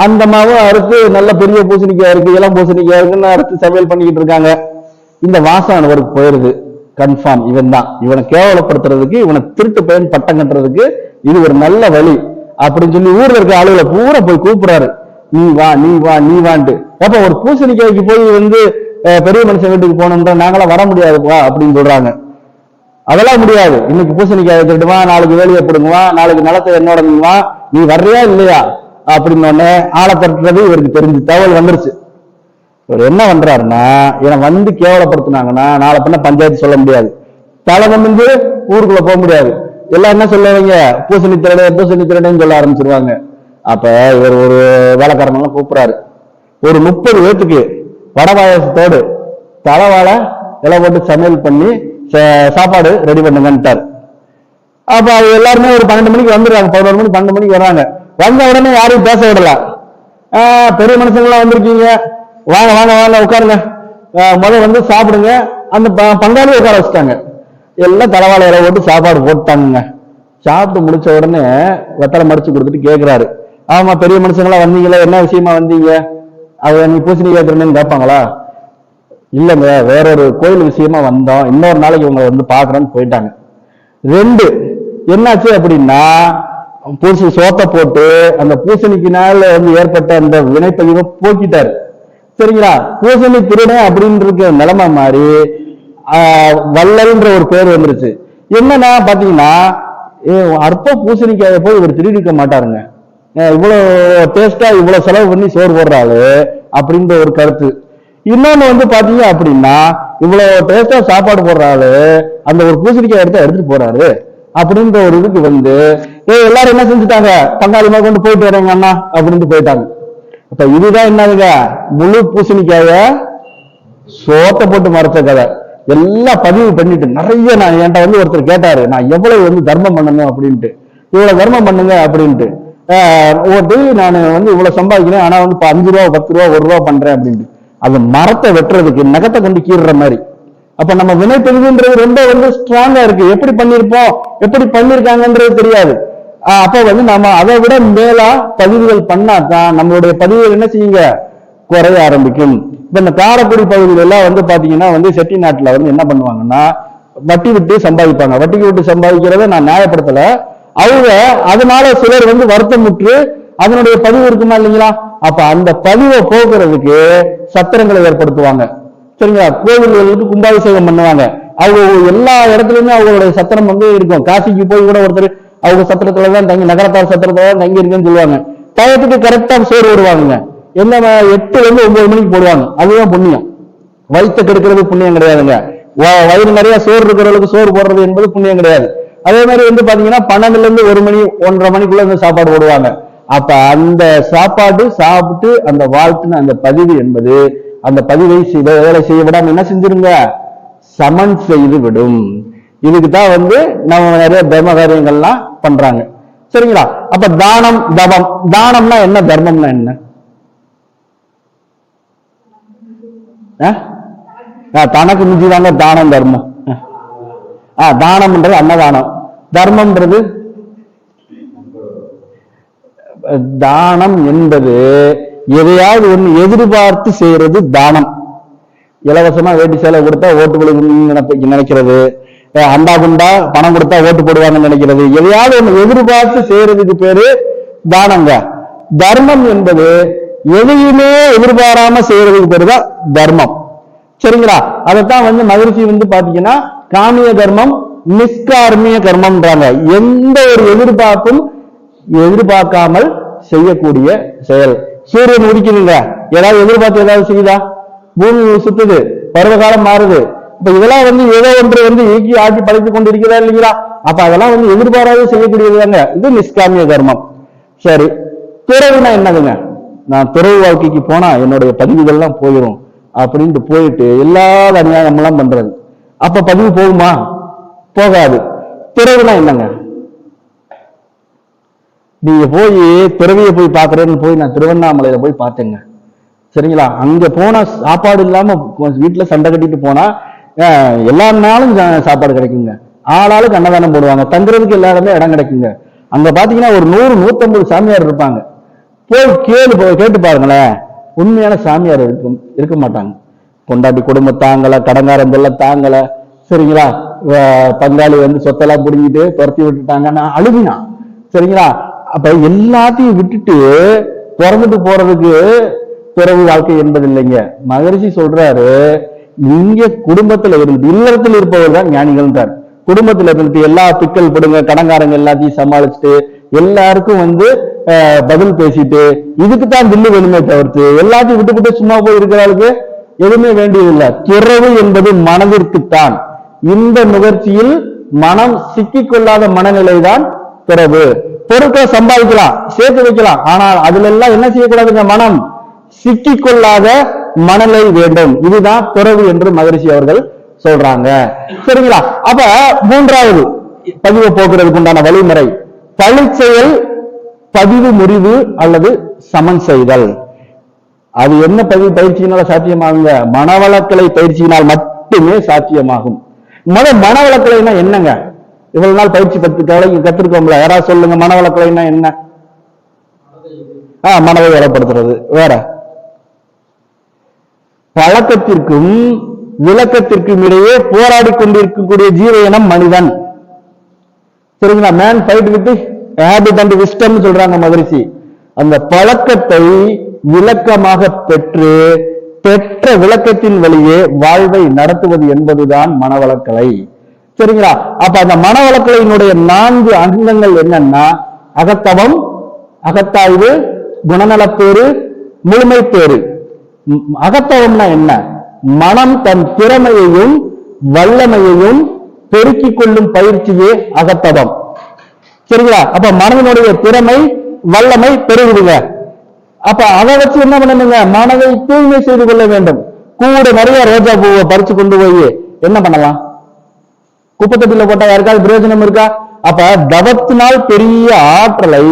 [SPEAKER 2] அந்த மாவும் அறுத்து நல்ல பெரிய பூசணிக்காய் இருக்கு, இளம் பூசணிக்காய் இருக்குன்னு அறுத்து சமையல் பண்ணிக்கிட்டு இருக்காங்க. இந்த வாசம் அவருக்கு போயிருது. கன்ஃபார்ம் இவன் தான். இவனை கேவலப்படுத்துறதுக்கு, இவனை திருட்டு பையன் பட்டம் கட்டுறதுக்கு இது ஒரு நல்ல வழி அப்படின்னு சொல்லி ஊர்ல இருக்க ஆளுகளை பூரா போய் கூப்பிடுறாரு. நீ வா நீ வா நீ வான்ட்டு. அப்ப ஒரு பூசணிக்காய்க்கு போய் பெரிய மனுஷன் வீட்டுக்கு போனோம்னா நாங்களாம் வர முடியாதுப்பா அப்படின்னு சொல்றாங்க. அதெல்லாம் முடியாது. இன்னைக்கு பூசணிக்காய் திருடுவா, நாளைக்கு வேலையை போடுங்குவா, நாளைக்கு நிலத்தை என்னோடவா, நீ வர்றியா இல்லையா அப்படின்னு ஆளை தட்டுறது இவருக்கு தெரிஞ்சு தகவல் வந்துருச்சு. இவர் என்ன பண்றாருன்னா, இவனை கேவலப்படுத்தினாங்கன்னா நாளை பண்ண பஞ்சாயத்து சொல்ல முடியாது, தலை வந்து ஊருக்குள்ள போக முடியாது. எல்லாம் என்ன சொல்லுவாங்க, பூசணி திருடன்னு சொல்ல ஆரம்பிச்சிருவாங்க. அப்ப இவர் ஒரு வேலைக்காரனெல்லாம் கூப்பிடுறாரு. ஒரு 30 பேத்துக்கு வடை பாயாசத்தோடு தலைவாழை இலை போட்டு சமையல் பண்ணி சாப்பாடு ரெடி பண்ணுங்கன்ட்டார். அப்ப அது எல்லாருமே ஒரு 12 மணிக்கு வந்துடுறாங்க. 11 மணி 12 மணிக்கு வர்றாங்க. வந்த உடனே யாரையும் பேச விடல. பெரிய மனுஷங்களாம் வந்திருக்கீங்க, வாங்க வாங்க வாங்க உட்காருங்க, முதல்ல சாப்பிடுங்க. அந்த பங்காளி உட்கார வச்சுட்டாங்க. எல்லாம் தலைவாழை இலை போட்டு சாப்பாடு போட்டாங்க. சாப்பிட்டு முடிச்ச உடனே வெத்தலை மடிச்சு கொடுத்துட்டு கேட்கிறாரு, ஆமா பெரிய மனுஷங்களா வந்தீங்களா, என்ன விஷயமா வந்தீங்க? அவ நீ பூசணி கேட்கறேன்னு கேட்பாங்களா? இல்லைங்க, வேறொரு கோயில் விஷயமா வந்தோம், இன்னொரு நாளைக்கு இவங்க பாக்குறேன்னு போயிட்டாங்க. 2 என்னாச்சு அப்படின்னா, பூசணி சோத்தை போட்டு அந்த பூசணிக்கினால ஏற்பட்ட அந்த வினைப்பதிவை போக்கிட்டாரு. சரிங்களா? பூசணி திருடன் அப்படின்னு இருக்க நிலைமை மாறி வள்ளல்ன்ற ஒரு பேர் வந்துருச்சு. என்னன்னா பாத்தீங்கன்னா, அற்ப பூசணிக்காய போய் இவர் திருடிக்க மாட்டாருங்க. இவ்வளவு டேஸ்டா இவ்வளவு செலவு பண்ணி சோறு போடுறாரு அப்படின்ற ஒரு கருத்து. இன்னொன்னு பாத்தீங்க அப்படின்னா, இவ்வளவு டேஸ்டா சாப்பாடு போடுறாரு, அந்த ஒரு பூசணிக்காய் எடுத்துட்டு போறாரு அப்படின்ற ஒரு இதுக்கு எல்லாரும் என்ன செஞ்சுட்டாங்க, பங்காளிமா கொண்டு போயிட்டு வரேங்க அண்ணா அப்படின்ட்டு போயிட்டாங்க. அப்ப இதுதான் என்னதுங்க, முழு பூசணிக்காய சோத்தை போட்டு மறைச்ச கதை. எல்லாம் பதிவு பண்ணிட்டு நிறைய நான் என்கிட்ட ஒருத்தர் கேட்டாரு, நான் எவ்வளவு தர்மம் பண்ணணும் அப்படின்ட்டு. இவ்வளவு தர்மம் பண்ணுங்க அப்படின்ட்டு. நான் இவ்வளவு சம்பாதிக்கிறேன், ஆனா இப்ப 5 ரூபா 10 ரூபா 1 ரூபா பண்றேன் அப்படின்ட்டு. அது மரத்தை வெட்டுறதுக்கு நகத்தை கொண்டு கீறுற மாதிரி. அப்ப நம்ம வினைப்பதிவுன்றது ரொம்ப ஸ்ட்ராங்கா இருக்கு. எப்படி பண்ணிருப்போம், எப்படி பண்ணிருக்காங்கன்றது தெரியாது. அப்ப நாம அதை விட மேலா பதிவுகள் பண்ணாதான் நம்மளுடைய பதிவுகள் என்ன செய்யுங்க, குறைய ஆரம்பிக்கும். இப்ப இந்த காரைக்குடி பகுதிகள் எல்லாம் பாத்தீங்கன்னா செட்டி நாட்டுல என்ன பண்ணுவாங்கன்னா, வட்டி விட்டு சம்பாதிப்பாங்க. வட்டிக்கு விட்டு சம்பாதிக்கிறத நான் நியாயப்படுத்தல. அவங்க அதனால சிலர் வருத்தமுற்று அதனுடைய பதிவு இருக்குமா இல்லைங்களா, அப்ப அந்த பதிவை போக்குறதுக்கு சத்திரங்களை ஏற்படுத்துவாங்க. சரிங்களா? கோவில்களுக்கு கும்பாபிஷேகம் பண்ணுவாங்க. அவங்க எல்லா இடத்துலயுமே அவங்களுடைய சத்திரம் இருக்கும். காசிக்கு போய் கூட ஒருத்தர் அவங்க சத்திரத்துலதான் தங்கி, நகரத்தார் சத்திரத்துலதான் தங்கி இருக்குன்னு சொல்லுவாங்க. டயத்துக்கு கரெக்டா சோறு வருவாங்க. என்ன 8 ல இருந்து 9 மணிக்கு போடுவாங்க. அதுதான் புண்ணியம். வயிற்ற கெடுக்கிறது புண்ணியம் கிடையாதுங்க. வயிறு நிறைய சோறு இருக்கிறவங்களுக்கு சோறு போடுறது என்பது புண்ணியம் கிடையாது. அதே மாதிரி பாத்தீங்கன்னா 12 ல இருந்து 1 மணி 1:30 மணிக்குள்ள சாப்பாடு போடுவாங்க. அப்ப அந்த சாப்பாடு சாப்பிட்டு அந்த வாழ்த்துன்னு அந்த பதிவு என்பது அந்த பதிவை வேலை செய்ய விடாம என்ன செஞ்சிருங்க, சமன் செய்து விடும். இதுக்குதான் நம்ம நிறைய தர்ம காரியங்கள்லாம் பண்றாங்க. சரிங்களா? அப்ப தானம், தவம். தானம்னா என்ன, தர்மம்னா என்ன? தனக்கு மிஞ்சிதாங்க தானம் தர்மம். தானம்ன்றது அன்னதானம், தர்மம்ன்றது தானம் என்பது எதையாவது ஒண்ணு எதிர்பார்த்து செய்யறது தானம். இலவசமா வேட்டி சேலை கொடுத்தா ஓட்டு போடுவீங்கன்னு நினைக்கிறது, அண்டா குண்டா பணம் கொடுத்தா ஓட்டு போடுவாங்கன்னு நினைக்கிறது, எதையாவது ஒண்ணு எதிர்பார்த்து செய்யறதுக்கு பேரு தானங்க. தர்மம் என்பது எதையுமே எதிர்பாராம செய்யறதுக்கு பேரு தான் தர்மம். சரிங்களா? அதைத்தான் மகிழ்ச்சி பாத்தீங்கன்னா காமிய கர்மம், நிஷ்கார்மிய கர்மம்ன்றாங்க. எந்த ஒரு எதிர்பார்ப்பும் எதிர்பார்க்காமல் செய்யக்கூடிய செயல். சூரியன் உதிக்குதுங்க, ஏதாவது எதிர்பார்த்து ஏதாவது செய்யுதா? பூமி சுத்துது, பருவகாலம் மாறுது. இப்ப இதெல்லாம் ஏதோ ஒன்று இயக்கி ஆட்சி படைத்துக் கொண்டிருக்கிறதா இல்லைங்களா? அப்ப அதெல்லாம் எதிர்பாராத செய்யக்கூடியதுதாங்க. இது நிஷ்காமிய கர்மம். சரி, துறவுனா என்னதுங்க? நான் துறவு வாழ்க்கைக்கு போனா என்னுடைய பதிவுகள்லாம் போயிடும் அப்படின்ட்டு போயிட்டு எல்லா அநியாயம் எல்லாம் பண்றது. அப்ப பதிவு போகுமா? போகாது. துறவுனா என்னங்க? நீங்க போய் துறவியை போய் பாக்குறேன்னு நான் திருவண்ணாமலையில போய் பார்த்தேங்க. சரிங்களா? அங்க போனா சாப்பாடு இல்லாம வீட்டுல சண்டை கட்டிட்டு போனா எல்லா நாளும் சாப்பாடு கிடைக்குங்க. ஆளாளுக்கு அன்னதானம் போடுவாங்க, தங்குறதுக்கு எல்லாருமே இடம் கிடைக்குங்க. அங்க பாத்தீங்கன்னா ஒரு 100-150 சாமியார் இருப்பாங்க. போய் கேட்டு பாருங்களேன், உண்மையான சாமியார் இருக்க மாட்டாங்க. கொண்டாட்டி குடும்பம் தாங்கல, கடங்காரம் தொல்லை தாங்கல, சரிங்களா? பங்காளி சொத்தெல்லாம் புடிங்கிட்டு துரத்தி விட்டுட்டாங்க, நான் அழுகினா. சரிங்களா? அப்ப எல்லாத்தையும் விட்டுட்டு பிறந்துட்டு போறதுக்கு துறவு வாழ்க்கை என்பது இல்லைங்க. மகரிஷி சொல்றாரு, இங்க குடும்பத்துல இருந்து இல்லறத்தில் இருப்பவர் தான் ஞானிகள்ன்றார். குடும்பத்துல இருந்துட்டு எல்லா பிக்கல் படுங்க கடங்காரங்க எல்லாத்தையும் சமாளிச்சுட்டு எல்லாருக்கும் பதில் பேசிட்டு இதுக்குத்தான் தில்லு வேணுமே தவிர்த்து எல்லாத்தையும் விட்டு சும்மா போய் இருக்கிறாளுக்கு எதுவுமே வேண்டியதில்லை. துறவு என்பது மனதிற்குத்தான். இந்த முயற்சியில் மனம் சிக்கிக் கொள்ளாத மனநிலைதான் துறவு. பொருட்களை சம்பாதிக்கலாம், சேர்த்து வைக்கலாம், ஆனால் அதுல எல்லாம் என்ன செய்யக்கூடாதுங்க? மனம் சிக்கிக் கொள்ளாத மனநிலை வேண்டும். இதுதான் துறவு என்று மகரிஷி அவர்கள் சொல்றாங்க. சரிங்களா? அப்ப மூன்றாவது பதிவு போக்குறதுக்கு உண்டான வழிமுறை பழிச்செயல், பதிவு முறிவு அல்லது சமன் செய்தல். அது என்ன பயிற்சியினால சாத்தியமாகுங்க? மனவளக்கலை பயிற்சியினால் மட்டுமே சாத்தியமாகும். மனவளக்கலைன்னா என்னங்க? இவ்வளவு நாள் பயிற்சி கத்திருக்கோம்ல, யாராவது சொல்லுங்க, மனவளக்கலைன்னா என்ன? மனதை வளப்படுத்துறது. வேற பழக்கத்திற்கும் விளக்கத்திற்கும் இடையே போராடி கொண்டிருக்கக்கூடிய ஜீவ இனம் மனிதன். சரிங்களா? Man fight with habit and wisdom சொல்றாங்க மகரிஷி. அந்த பழக்கத்தை விளக்கமாக பெற்ற விளக்கத்தின் வழியே வாழ்வை நடத்துவது என்பதுதான் மனவளக்கலை. சரிங்களா? அப்ப அந்த மனவளக்கலையினுடைய 4 அங்கங்கள் என்னன்னா அகத்தவம், அகத்தாய்வு, குணநலப்பேறு, முழுமை பேறு. அகத்தவம்னா என்ன? மனம் தன் திறமையையும் வல்லமையையும் பெருக்கிக் கொள்ளும் பயிற்சியே அகத்தவம். சரிங்களா? அப்ப மனதினுடைய திறமை வல்லமை பெருகுதுங்க. அப்ப அதை வச்சு என்ன பண்ணணுங்க? மனதை தூய்மை செய்து கொள்ள வேண்டும். கூட நிறைய ரோஜா பூவை பறிச்சு கொண்டு போய் என்ன பண்ணலாம்? குப்பத்தொட்டில போட்டா யாருக்காவது பிரயோஜனம் இருக்கா? அப்ப தவத்தினால் பெரிய ஆற்றலை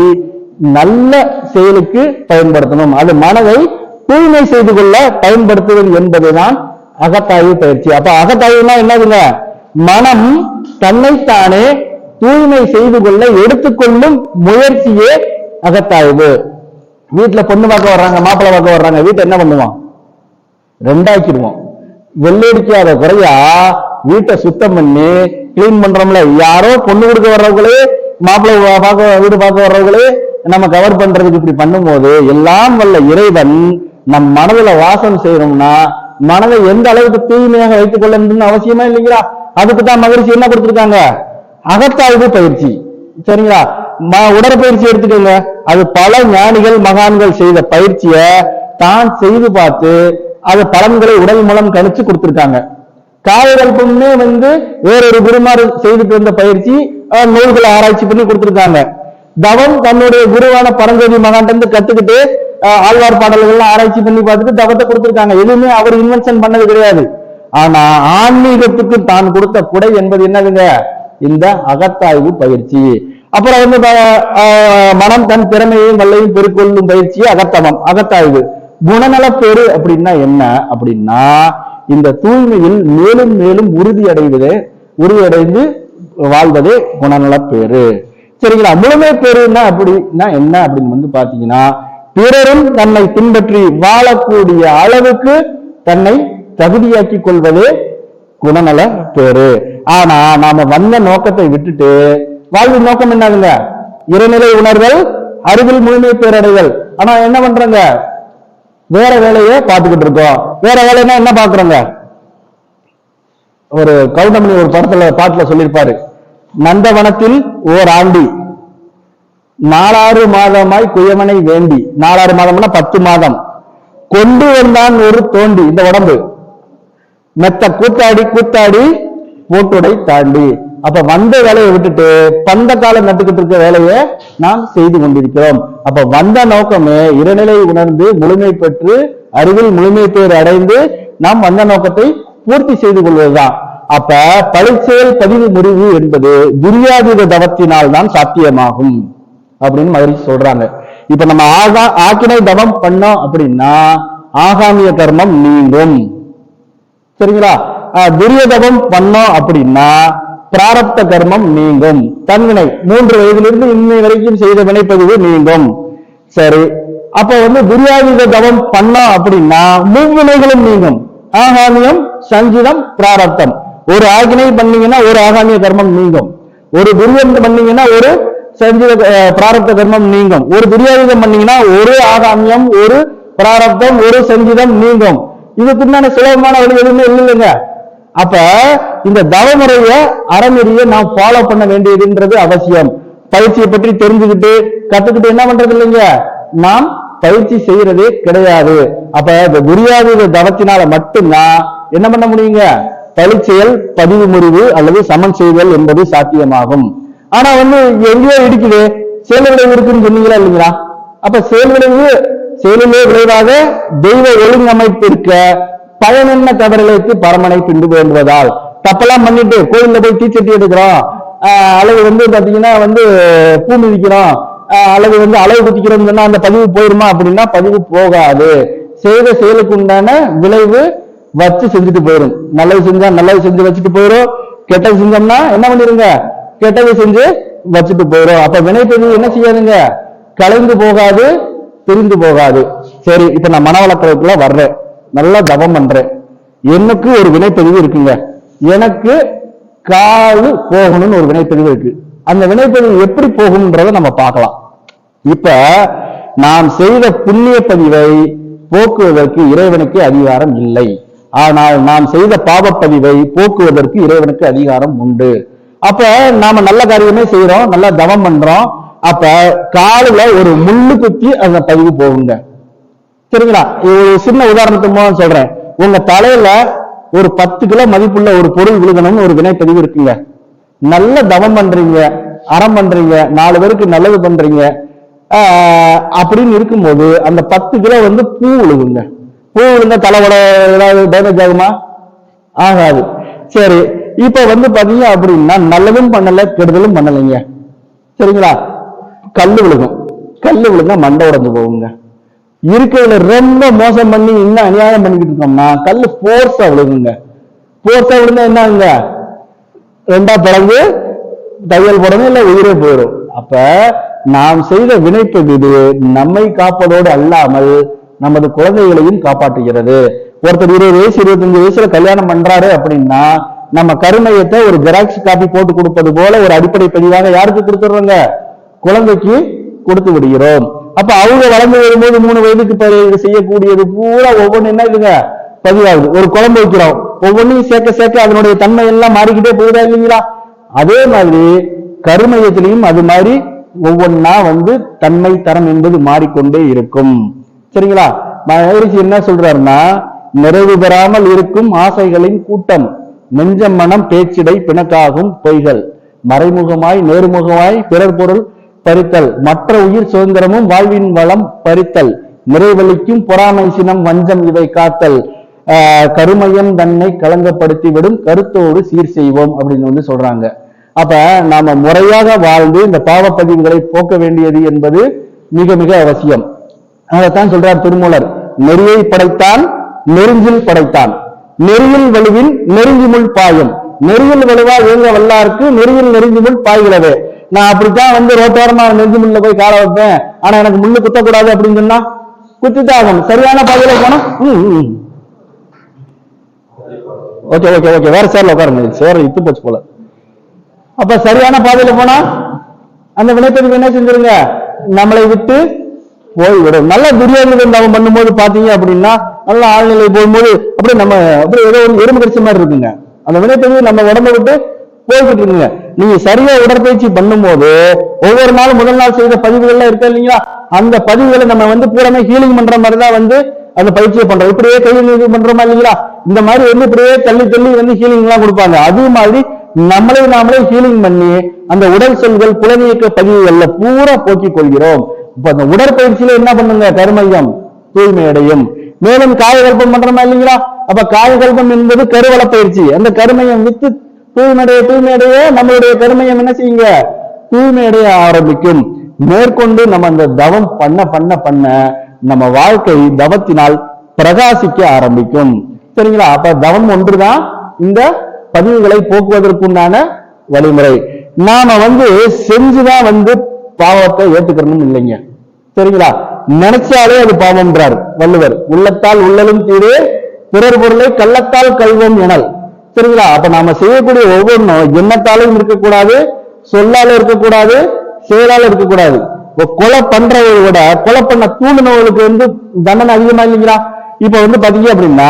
[SPEAKER 2] நல்ல செயலுக்கு பயன்படுத்தணும். அது மனதை தூய்மை செய்து கொள்ள பயன்படுத்துவது என்பதுதான் அகத்தாய்வு பயிற்சி. அப்ப அகத்தாய்வுனா என்னதுங்க? மனம் தன்னைத்தானே தூய்மை செய்து கொள்ள எடுத்துக்கொள்ளும் முயற்சியே அகத்தாய்வு. வீட்டுல பொண்ணு பார்க்க வர்றாங்க, மாப்பிள்ளை பார்க்க வர்றாங்க, வீட்டை என்ன பண்ணுவான்? 2 ஆக்கிடுவோம். வெள்ளடிக்காத குறையா வீட்டை சுத்தம் பண்ணி கிளீன் பண்றோம்ல. யாரோ பொண்ணு கொடுக்க வர்றவங்களே, மாப்பிள்ளை வீடு பார்க்க வர்றவங்களே நம்ம கவர் பண்றதுக்கு இப்படி பண்ணும்போது எல்லாம் வல்ல இறைவன் நம் மனதுல வாசம் செய்யணும்னா மனதை எந்த அளவுக்கு தூய்மையாக வைத்துக் கொள்ளணும்னு அவசியமா இல்லைங்களா? அதுக்குதான் மகிழ்ச்சி என்ன கொடுத்திருக்காங்க? அகத்தாய்வு பயிற்சி. சரிங்களா? உடற்பயிற்சி எடுத்துக்கோங்க. அது பல ஞானிகள் மகான்கள் செய்த பயிற்சிய தான் செய்து பார்த்து அது பலன்களை உடல் மூலம் கணிச்சு கொடுத்திருக்காங்க. காயகல்பமே வேறொரு குருமார் செய்துட்டு வந்த பயிற்சி நூல்களை ஆராய்ச்சி பண்ணி கொடுத்திருக்காங்க. தவம் தன்னுடைய குருவான பரஞ்சோதி மகான் கத்துக்கிட்டு ஆழ்வார் பாடல்கள் ஆராய்ச்சி பண்ணி பார்த்துட்டு தவத்தை கொடுத்திருக்காங்க. எதுவுமே அவர் இன்வென்ஷன் பண்ணது கிடையாது. ஆனா ஆன்மீகத்துக்கு தான் கொடுத்த குடை என்பது என்னதுங்க? இந்த அகத்தாய்வு பயிற்சி. அப்புறம் வந்து மனம் தன் திறமையையும் வல்லையும் பெருக்கொள்ளும் பயிற்சி அகத்தவம், அகத்தாய்வு. குணநலப்பேறு அப்படின்னா என்ன அப்படின்னா, இந்த தூய்மையில் மேலும் மேலும் உறுதியடைந்து வாழ்வதே குணநலப்பேறு. சரிங்களா? முழுமை பேருன்னா அப்படின்னா என்ன அப்படின்னு வந்து பாத்தீங்கன்னா, பிறரும் தன்னை பின்பற்றி வாழக்கூடிய அளவுக்கு தன்னை தகுதியாக்கி கொள்வதே குணநல பேரு. ஆனா நாம வந்த நோக்கத்தை விட்டுட்டு வாழ்வின் நோக்கம் என்னதுங்க? இறைநிலை உணர்தல், அறிவில் முழுமை பேரடைதல். ஆனா என்ன பண்றாங்க? வேற வேலையை பார்த்துக்கிட்டு இருக்கோம். வேற வேலைன்னா என்ன பாக்குறோங்க? ஒரு கவுண்டமணி ஒரு பாட்டுல சொல்லியிருப்பாரு, நந்தவனத்தில் ஓர் ஆண்டி 4 மாதமாய் குயவனை வேண்டி. 4 மாதம்னா 10 மாதம். கொண்டு வந்தான் ஒரு தோண்டி, இந்த உடம்பு மெத்த கூத்தாடி போட்டுடை தாண்டி. அப்ப வந்த வேலையை விட்டுட்டு பந்த காலம் நட்டுக்கிட்டு இருக்க வேலையை நாம் செய்து கொண்டிருக்கிறோம். அப்ப வந்த நோக்கமே இறைநிலை உணர்ந்து முழுமை பெற்று அறிவில் முழுமை பேர் அடைந்து நாம் வந்த நோக்கத்தை பூர்த்தி செய்து கொள்வதுதான். அப்ப பழிச்செயல் பதிவு முறிவு என்பது துரியாதீத தவத்தினால் தான் சாத்தியமாகும் அப்படின்னு மகிழ்ச்சி சொல்றாங்க. இப்ப நம்ம ஆக்கினை தவம் பண்ணோம் அப்படின்னா ஆகாமிய கர்மம் நீங்கும். சரிங்களா? துரியதவம் பண்ணோம் அப்படின்னா பிராரப்த கர்மம் நீங்கும். தன்வினை 3 வயதிலிருந்து இன்னை வரைக்கும் செய்த வினைப்பதிவு நீங்கும். சரி, அப்ப வந்து துரியாதீத தவம் பண்ணோம் அப்படின்னா மூவினைகளும் நீங்கும். ஆகாமியம், சஞ்சிதம், பிராரப்தம். ஒரு ஆகினை பண்ணீங்கன்னா ஒரு ஆகாமிய கர்மம் நீங்கும். ஒரு துரியம் பண்ணீங்கன்னா ஒரு சஞ்சித பிராரப்த கர்மம் நீங்கும். ஒரு துரியாதீதம் பண்ணீங்கன்னா ஒரு ஆகாமியம், ஒரு பிராரப்தம், ஒரு சஞ்சிதம் நீங்கும். இதுக்குண்டான சுலபமான வழி எதுவுமே இல்லைங்க. அப்ப இந்த தவமுறைய அறநெறிய நாம் ஃபாலோ பண்ண வேண்டியதுன்றது அவசியம். பயிற்சியை பற்றி தெரிஞ்சுக்கிட்டு கத்துக்கிட்டு என்ன பண்றது இல்லைங்க, நாம் பயிற்சி செய்யறதே கிடையாது. அப்ப இந்த துரியாதீத தவத்தினால மட்டும்தான் என்ன பண்ண முடியுங்க, பழிச்செயல் பதிவு முறிவு அல்லது சமன் செய்தல் என்பது சாத்தியமாகும். ஆனா வந்து எங்கேயோ இடிக்குது, செயல் விளைவு இருக்குன்னு சொன்னீங்களா இல்லைங்களா? அப்ப செயலிலே விளைவாக தெய்வ ஒழுங்கமைப்பு இருக்க பயனென்ன தவறுகளுக்கு பரமனை பின்பு வேண்டுவதால். தப்பெல்லாம் பண்ணிட்டு கோயில்ல போய் தீச்சட்டி எடுக்கிறோம், அல்லது வந்து பாத்தீங்கன்னா வந்து பூ மிதிக்கிறோம், அல்லது வந்து அளவு குத்திக்கிறோம்னு சொன்னா அந்த பதிவு போயிருமா அப்படின்னா பதிவு போகாது. செய்த செயலுக்கு உண்டான விளைவு வச்சு செஞ்சுட்டு போயிடும். நல்லது செஞ்சா நல்லது செஞ்சு வச்சுட்டு போயிடும், கெட்டது செஞ்சோம்னா என்ன பண்ணிருங்க, கெட்டது செஞ்சு வச்சுட்டு போயிடும். அப்ப வினைப்பதிவு என்ன செய்யாதுங்க, கலைந்து போகாது, பிரிந்து போகாது. சரி, இப்ப நான் மனவளக்கலத்துல வர்றேன், நல்லா தவம் பண்றேன், எனக்கு ஒரு வினைப்பதிவு இருக்குங்க. எனக்கு காலு போகணும்னு ஒரு வினைப்பதிவு இருக்கு. அந்த வினைப்பதிவு எப்படி போகும்ன்றத நம்ம பார்க்கலாம். இப்ப நாம் செய்த புண்ணிய பதிவை போக்குவதற்கு இறைவனுக்கு அதிகாரம் இல்லை. ஆனால் நாம் செய்த பாவப்பதிவை போக்குவதற்கு இறைவனுக்கு அதிகாரம் உண்டு. அப்ப நாம நல்ல காரியமே செய்யறோம், நல்லா தவம் பண்றோம். அப்ப காலுல ஒரு முள்ளு குத்தி அந்த பதிவு போகுங்க. சரிங்களா? ஒரு சின்ன உதாரணத்து மூலம் சொல்றேன். உங்க தலையில ஒரு 10 கிலோ மதிப்புள்ள ஒரு பொருள் விழுகணும்னு ஒரு வினைப்பதிவு இருக்குங்க. நல்ல தவம் பண்றீங்க, அறம் பண்றீங்க, 4 பேருக்கு நல்லது பண்றீங்க அப்படின்னு இருக்கும்போது அந்த 10 கிலோ வந்து பூ விழுகுங்க. பூ விழுந்தா தலையோட ஏதாவது டேமேஜ் ஆகுமா? ஆகாது. சரி, இப்ப வந்து பாத்தீங்க அப்படின்னா நல்லதும் பண்ணல கெடுதலும் பண்ணலைங்க. சரிங்களா? கல்லு விழுந்தா மண்டை உடைஞ்சு போகுங்க. இருக்கிறதுல ரொம்ப மோசம் பண்ணி இன்னும் அநியாயம் பண்ணிக்கிட்டு இருக்கோம்னா கல்லு போர்ஸா விழுகுங்க. போர்ஸா விழுந்தா என்ன ஆகுங்க, 2ஆ பிறகு தையல் போடணும், இல்ல உயிரே போயிடும். அப்ப நாம் செய்த வினைப்பதிவு நம்மை காப்பதோடு அல்லாமல் நமது குழந்தைகளையும் காப்பாற்றுகிறது. ஒருத்தர் 20 வயசு 25 வயசுல கல்யாணம் பண்றாரு அப்படின்னா நம்ம கருமையத்தை ஒரு ஜெராக்ஸ் காப்பி போட்டு கொடுப்பது போல ஒரு அடிப்படை பதிவாக யாருக்கு கொடுத்துடுறோங்க, குழந்தைக்கு கொடுத்து விடுகிறோம். அப்ப அவங்க வளர்ந்து வரும்போது 3 வயதுக்கு பிறகு செய்யக்கூடியது பூரா ஒவ்வொன்னு என்ன இதுங்க பதிவாகுது. ஒரு குழம்பு வைக்கிறோம், ஒவ்வொன்றையும் சேர்க்க அதனுடைய தன்மை எல்லாம் மாறிக்கிட்டே போகுதா இல்லைங்களா? அதே மாதிரி கருமையத்திலையும் அது மாதிரி ஒவ்வொன்னா வந்து தன்மை தரம் என்பது மாறிக்கொண்டே இருக்கும். சரிங்களா? மகிழ்ச்சி என்ன சொல்றாருன்னா, நிறைவு பெறாமல் இருக்கும் ஆசைகளின் கூட்டம், நெஞ்சம் மனம் பேச்சிடை பிணக்காகும் பொய்கள், மறைமுகமாய் நேர்முகமாய் பிறர் பொருள் பறித்தல், மற்ற உயிர் சுதந்திரமும் வாழ்வின் வளம் பறித்தல், நிறைவளிக்கும் பொறாமை சினம் வஞ்சம் இவை காத்தல், கருமையம் தன்னை களங்கப்படுத்தி விடும் கருத்தோடு சீர் செய்வோம் அப்படின்னு வந்து சொல்றாங்க. அப்ப நாம முறையாக வாழ்ந்து இந்த பாவப்பதிவுகளை போக்க வேண்டியது என்பது மிக மிக அவசியம். அதைத்தான் சொல்றார் திருமூலர், நெறியை படைத்தான் நெருஞ்சில் படைத்தான், நெறியில் வலுவின் நெருங்கி முள் பாயும், நெறியில் வலுவா இயங்க வல்லாருக்கு நெறியில் நெருங்கி முள் பாய்கிறவே. நான் அப்படித்தான் வந்து ரோட்டோரமா நெருங்கி முள்ள போய் கால வைப்பேன், ஆனா எனக்கு முள்ளு குத்தக்கூடாது அப்படின்னு சொன்னா குத்தித்தான் சரியான பாதையில போனா ஓகே ஓகே ஓகே வேற சேர்ல உட்காருங்க, சேர இத்து போச்சு போல. அப்ப சரியான பாதையில போனா அந்த வினைப்பதிவு என்ன செஞ்சிருங்க, நம்மளை விட்டு போய்விடும். நல்ல துரியோதனை நம்ம பண்ணும்போது பாத்தீங்க அப்படின்னா நல்ல ஆழ்நிலை போகும்போது அப்படியே நம்ம அப்படியே ஏதோ ஒரு எறும்பு கடிச்ச மாதிரி இருக்குங்க. அந்த வினைப்பதிவு நம்ம உடம்பை விட்டு போய்கிட்டு இருக்குங்க. நீங்க சரியா உடற்பயிற்சி பண்ணும்போது ஒவ்வொரு நாளும் முதல் நாள் செய்த பதிவுகள்லாம் இருக்கு இல்லைங்களா, அந்த பதிவுகளை நம்ம வந்து பூராமே ஹீலிங் பண்ற மாதிரி தான் வந்து அந்த பயிற்சியை பண்றோம். இப்படியே கையில் பண்றோமா இல்லைங்களா, இந்த மாதிரி வந்து இப்படியே தள்ளி தள்ளி வந்து ஹீலிங் எல்லாம் கொடுப்பாங்க. அதே மாதிரி நாமளே ஹீலிங் பண்ணி அந்த உடல் செல்கள் புலனியக்க பதிவுகள்ல பூரா போக்கிக் கொள்கிறோம். இப்ப அந்த உடற்பயிற்சியில என்ன பண்ணுங்க, கருமையம் தூய்மை அடையும். மேலும் காயகல்பம் பண்றோமா இல்லைங்களா, அப்ப காயகல்பம் என்பது கருவள பயிற்சி. அந்த கருமையம் வித்து தூய்மையடைய நம்மளுடைய கருமையம் என்ன செய்யுங்க, தூய்மையடைய ஆரம்பிக்கும். மேற்கொண்டு நம்ம அந்த தவம் பண்ண பண்ண பண்ண நம்ம வாழ்க்கை தவத்தினால் பிரகாசிக்க ஆரம்பிக்கும். சரிங்களா, அப்ப தவம் ஒன்றுதான் இந்த பதிவுகளை போக்குவதற்குண்டான வழிமுறை. நாம வந்து செஞ்சுதான் வந்து பாவத்தை ஏத்துக்கணும் இல்லைங்க. சரிங்களா, நினைச்சாலே அது பாவம்ன்றார் வள்ளுவர். உள்ளத்தால் உள்ளலும் தீரே பிறர் பொருளை கள்ளத்தால் கல்வம் எனல். சரிங்களா, அப்ப நாம செய்யக்கூடிய ஒவ்வொன்றும் எண்ணத்தாலும் இருக்கக்கூடாது, சொல்லாலும் இருக்கக்கூடாது, செயலாலும் இருக்கக்கூடாது. கொலை பண்றவரை விட கொலை பண்ண தூண்டினவர்களுக்கு வந்து தண்டனை அதிகமா இல்லைங்களா. இப்ப வந்து பாத்தீங்க அப்படின்னா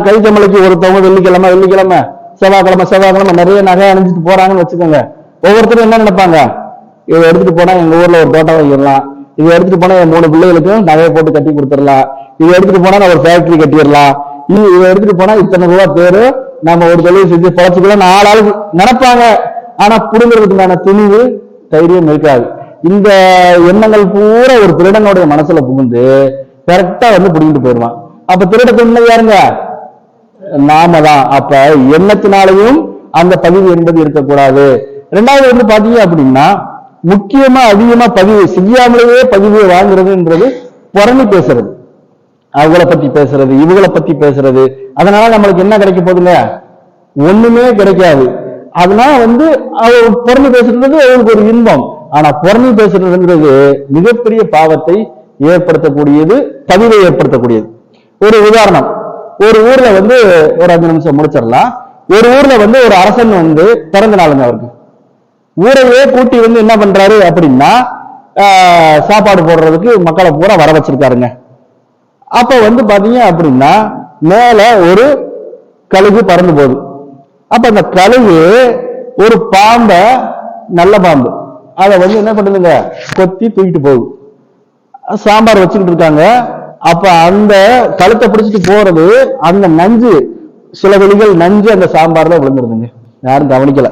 [SPEAKER 2] கைத்தமிழுக்கு ஒருத்தவங்க வெள்ளிக்கிழமை செவ்வாய்க்கிழமை நிறைய நகை அணிஞ்சிட்டு போறாங்கன்னு வச்சுக்கோங்க. ஒவ்வொருத்தரும் என்ன நினைப்பாங்க, இதை எடுத்துட்டு போனா எங்க ஊர்ல ஒரு தோட்டம் வைக்கலாம், இதை எடுத்துட்டு போனா என் 3 பிள்ளைகளுக்கும் நகையை போட்டு கட்டி கொடுத்துடலாம், இதை எடுத்துட்டு போனா நான் ஒரு ஃபேக்டரி கட்டிடலாம், இதை எடுத்துட்டு போனா இத்தனை ரூபா பேரு நம்ம ஒரு தொழில் செஞ்சு பழச்சுக்கலாம் 4 ஆளுக்கு நினைப்பாங்க. ஆனா புடுங்கிறதுக்கான துணிவு தைரியம் இருக்காது. இந்த எண்ணங்கள் பூரா ஒரு திருடனுடைய மனசுல புகுந்து கரெக்டா வந்து புடிங்கிட்டு போயிடுவான். அப்ப திருடத்தை உண்மை யாருங்க, நாம தான். அப்ப எண்ணத்தினாலையும் அந்த பதிவு என்பது இருக்கக்கூடாது. 2வது வந்து பாத்தீங்க அப்படின்னா முக்கியமா அதிகமா பதிவு செய்யாமலேயே பதிவு வாங்குறதுன்றது புறணி பேசுறது, அவங்கள பத்தி பேசுறது, இவங்களை பத்தி பேசுறது. அதனால நம்மளுக்கு என்ன கிடைக்க போகுதுங்க, ஒண்ணுமே கிடைக்காது. அதனால வந்து அவர் புறணி பேசுறது அவருக்கு ஒரு இன்பம். ஆனா புறணி பேசுறதுன்றது மிகப்பெரிய பாவத்தை ஏற்படுத்தக்கூடியது, பதிவை ஏற்படுத்தக்கூடியது. ஒரு உதாரணம், ஒரு ஊர்ல வந்து ஒரு 5 நிமிஷம் முடிச்சிடலாம். ஒரு ஊர்ல வந்து ஒரு அரசன் வந்து பிறந்த நாளுங்க, அவருக்கு ஊரையே கூட்டி வந்து என்ன பண்றாரு அப்படின்னா சாப்பாடு போடுறதுக்கு மக்களை பூரா வர வச்சிருக்காருங்க. அப்ப வந்து பாத்தீங்க அப்படின்னா மேல ஒரு கழுகு பறந்து போகுது. அப்ப அந்த கழுகு ஒரு பாம்பை, நல்ல பாம்பு, அதை வந்து என்ன பண்ணுதுங்க, கொத்தி தூக்கிட்டு போகுது. சாம்பார் வச்சுக்கிட்டு இருக்காங்க. அப்ப அந்த கழுத்தை பிடிச்சிட்டு போறது அந்த நஞ்சு, சில வெளிகள் நஞ்சு அந்த சாம்பார்ல விழுந்துருதுங்க, யாரும் கவனிக்கல.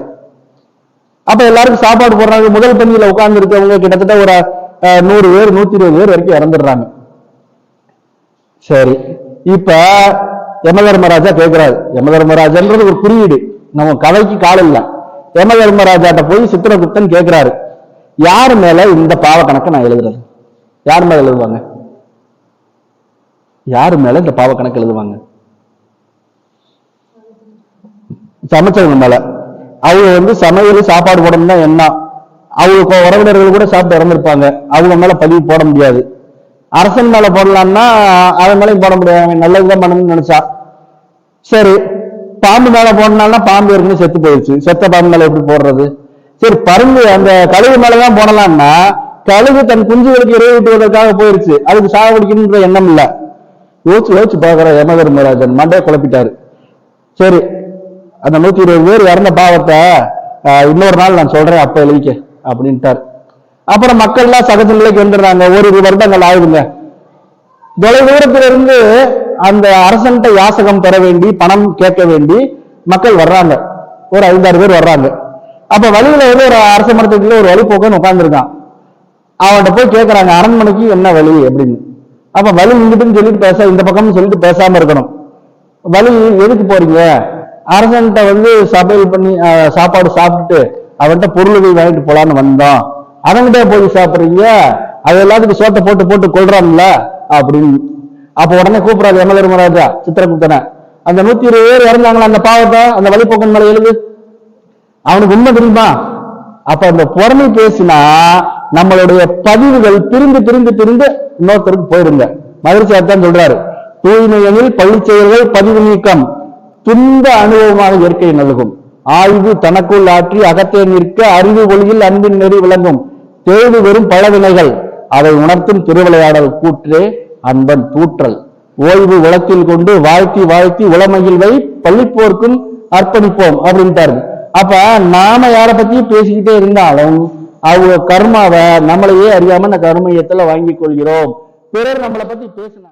[SPEAKER 2] அப்ப எல்லாருக்கும் சாப்பாடு போடுறாங்க. முதல் பந்தியில உட்கார்ந்து இருக்கவங்க கிட்டத்தட்ட ஒரு 100 பேர் 120 பேர் வரைக்கும் இறந்துடுறாங்க. சரி, இப்ப யமதர்மராஜா கேட்கிறாரு. யமதர்மராஜான்றது ஒரு குறியீடு, நம்ம கதைக்கு கால் இல்ல. யமதர்மராஜாட்ட போய் சித்திரகுப்தன் கேட்கிறாரு, யாரு மேல இந்த பாவ கணக்கை நான் எழுதுறது, யார் மேல எழுதுவாங்க, யாரு மேல இந்த பாவ கணக்கு எழுதுவாங்க, சமைச்சவங்க மேல. அவங்க வந்து சமையல் சாப்பாடு போடணும் தான் என்ன, அவங்க உறவினர்கள் கூட சாப்பிட்டு இறந்திருப்பாங்க, அவங்க மேல பதிவு போட முடியாது. அரசன் மேல போடலாம்னா அவன் மேலையும் போட முடியாது, நல்லதுதான் பண்ணணும்னு நினைச்சா. சரி, பாம்பு மேல போடணும்னா பாம்பு இருக்குன்னு செத்து போயிடுச்சு, செத்த பாம்பு மேல எப்படி போடுறது? சரி, பருந்து அந்த கழுகு மேலதான் போடலாம்னா கழுகு தன் குஞ்சுகளுக்கு இறைவிட்டுவதற்காக போயிருச்சு, அதுக்கு சாகடிக்கணுன்ற எண்ணம் இல்ல. யோசிச்சு பாக்குற யமதர்மராஜன் மண்டைய குழப்பிட்டாரு. சரி, அந்த 120 பேர் இறந்த பாவத்தை இன்னொரு நாள் நான் சொல்றேன், அப்ப எழுதிக்க அப்படின்ட்டார். அப்புறம் மக்கள் எல்லாம் சகஜ நிலைக்கு வந்துடுறாங்க. 1 வருடங்கள் ஆகுதுங்க. தொலைதூரத்திலிருந்து அந்த அரசன்ட்ட யாசகம் பெற வேண்டி, பணம் கேட்க வேண்டி மக்கள் வர்றாங்க. ஒரு 5-6 பேர் வர்றாங்க. அப்ப வழியில வந்து ஒரு அரச மரத்துக்குள்ள ஒரு வழிபோக்கன்னு உட்கார்ந்துருக்கான். அவன்கிட்ட போய் கேட்கறாங்க, அரண்மனைக்கு என்ன வழி அப்படின்னு. அப்ப வழி இங்கிட்டுன்னு சொல்லிட்டு இந்த பக்கம்னு சொல்லிட்டு பேசாம இருக்கணும். வழி எதுக்கு போறீங்க, அரசன்ட்ட வந்து சமையல் பண்ணி சாப்பாடு சாப்பிட்டுட்டு அவன்கிட்ட பொருள்கள் வாங்கிட்டு போலான்னு வந்தோம், அவன்கிட்ட போய் சாப்பிடுறீங்க, அது எல்லாத்துக்கும் சோட்டை போட்டு போட்டு கொள்றான்ல அப்படின்னு. அப்ப உடனே கூப்பிடாது யம தர்மராஜா சித்திரகுப்தனை, அந்த 120 பேர் இறந்தாங்களா அந்த பாவத்தை அந்த வழிபோக்கன் மேல எழுது, அவனுக்கு உண்மை தெரியுமா? அப்ப அந்த பொறுமை பேசினா நம்மளுடைய பதிவுகள் பிரிந்து பிரிந்து பிரிந்து இன்னொருத்தருக்கு போயிருங்க. மகிழ்ச்சியாத்தான் சொல்றாரு, தூய்மையெனில் பள்ளி செயல்கள் பதிவு நீக்கம், துன்ப அனுபவமாக இயற்கை நல்கும், ஆய்வு தனக்குள் ஆற்றி அகத்தே நிற்க அறிவு ஒளியில் அன்பின் நெறி விளங்கும், தேடு வெறும் பழவினைகள் அதை உணர்த்தும் திருவிளையாடல் கூற்றே அன்பன் தூற்றல், ஓய்வு உலத்தில் கொண்டு வாழ்த்தி வாழ்த்தி உளமையில் பள்ளிப்போர்க்கும் அர்ப்பணிப்போம் அப்படின்ட்டாரு. அப்ப நாம யாரை பத்தியும் பேசிக்கிட்டே இருந்தாலும் அவங்க கர்மாவை நம்மளையே அறியாம கர்மயத்துல வாங்கி கொள்கிறோம். பிறர் நம்மளை பத்தி பேசினா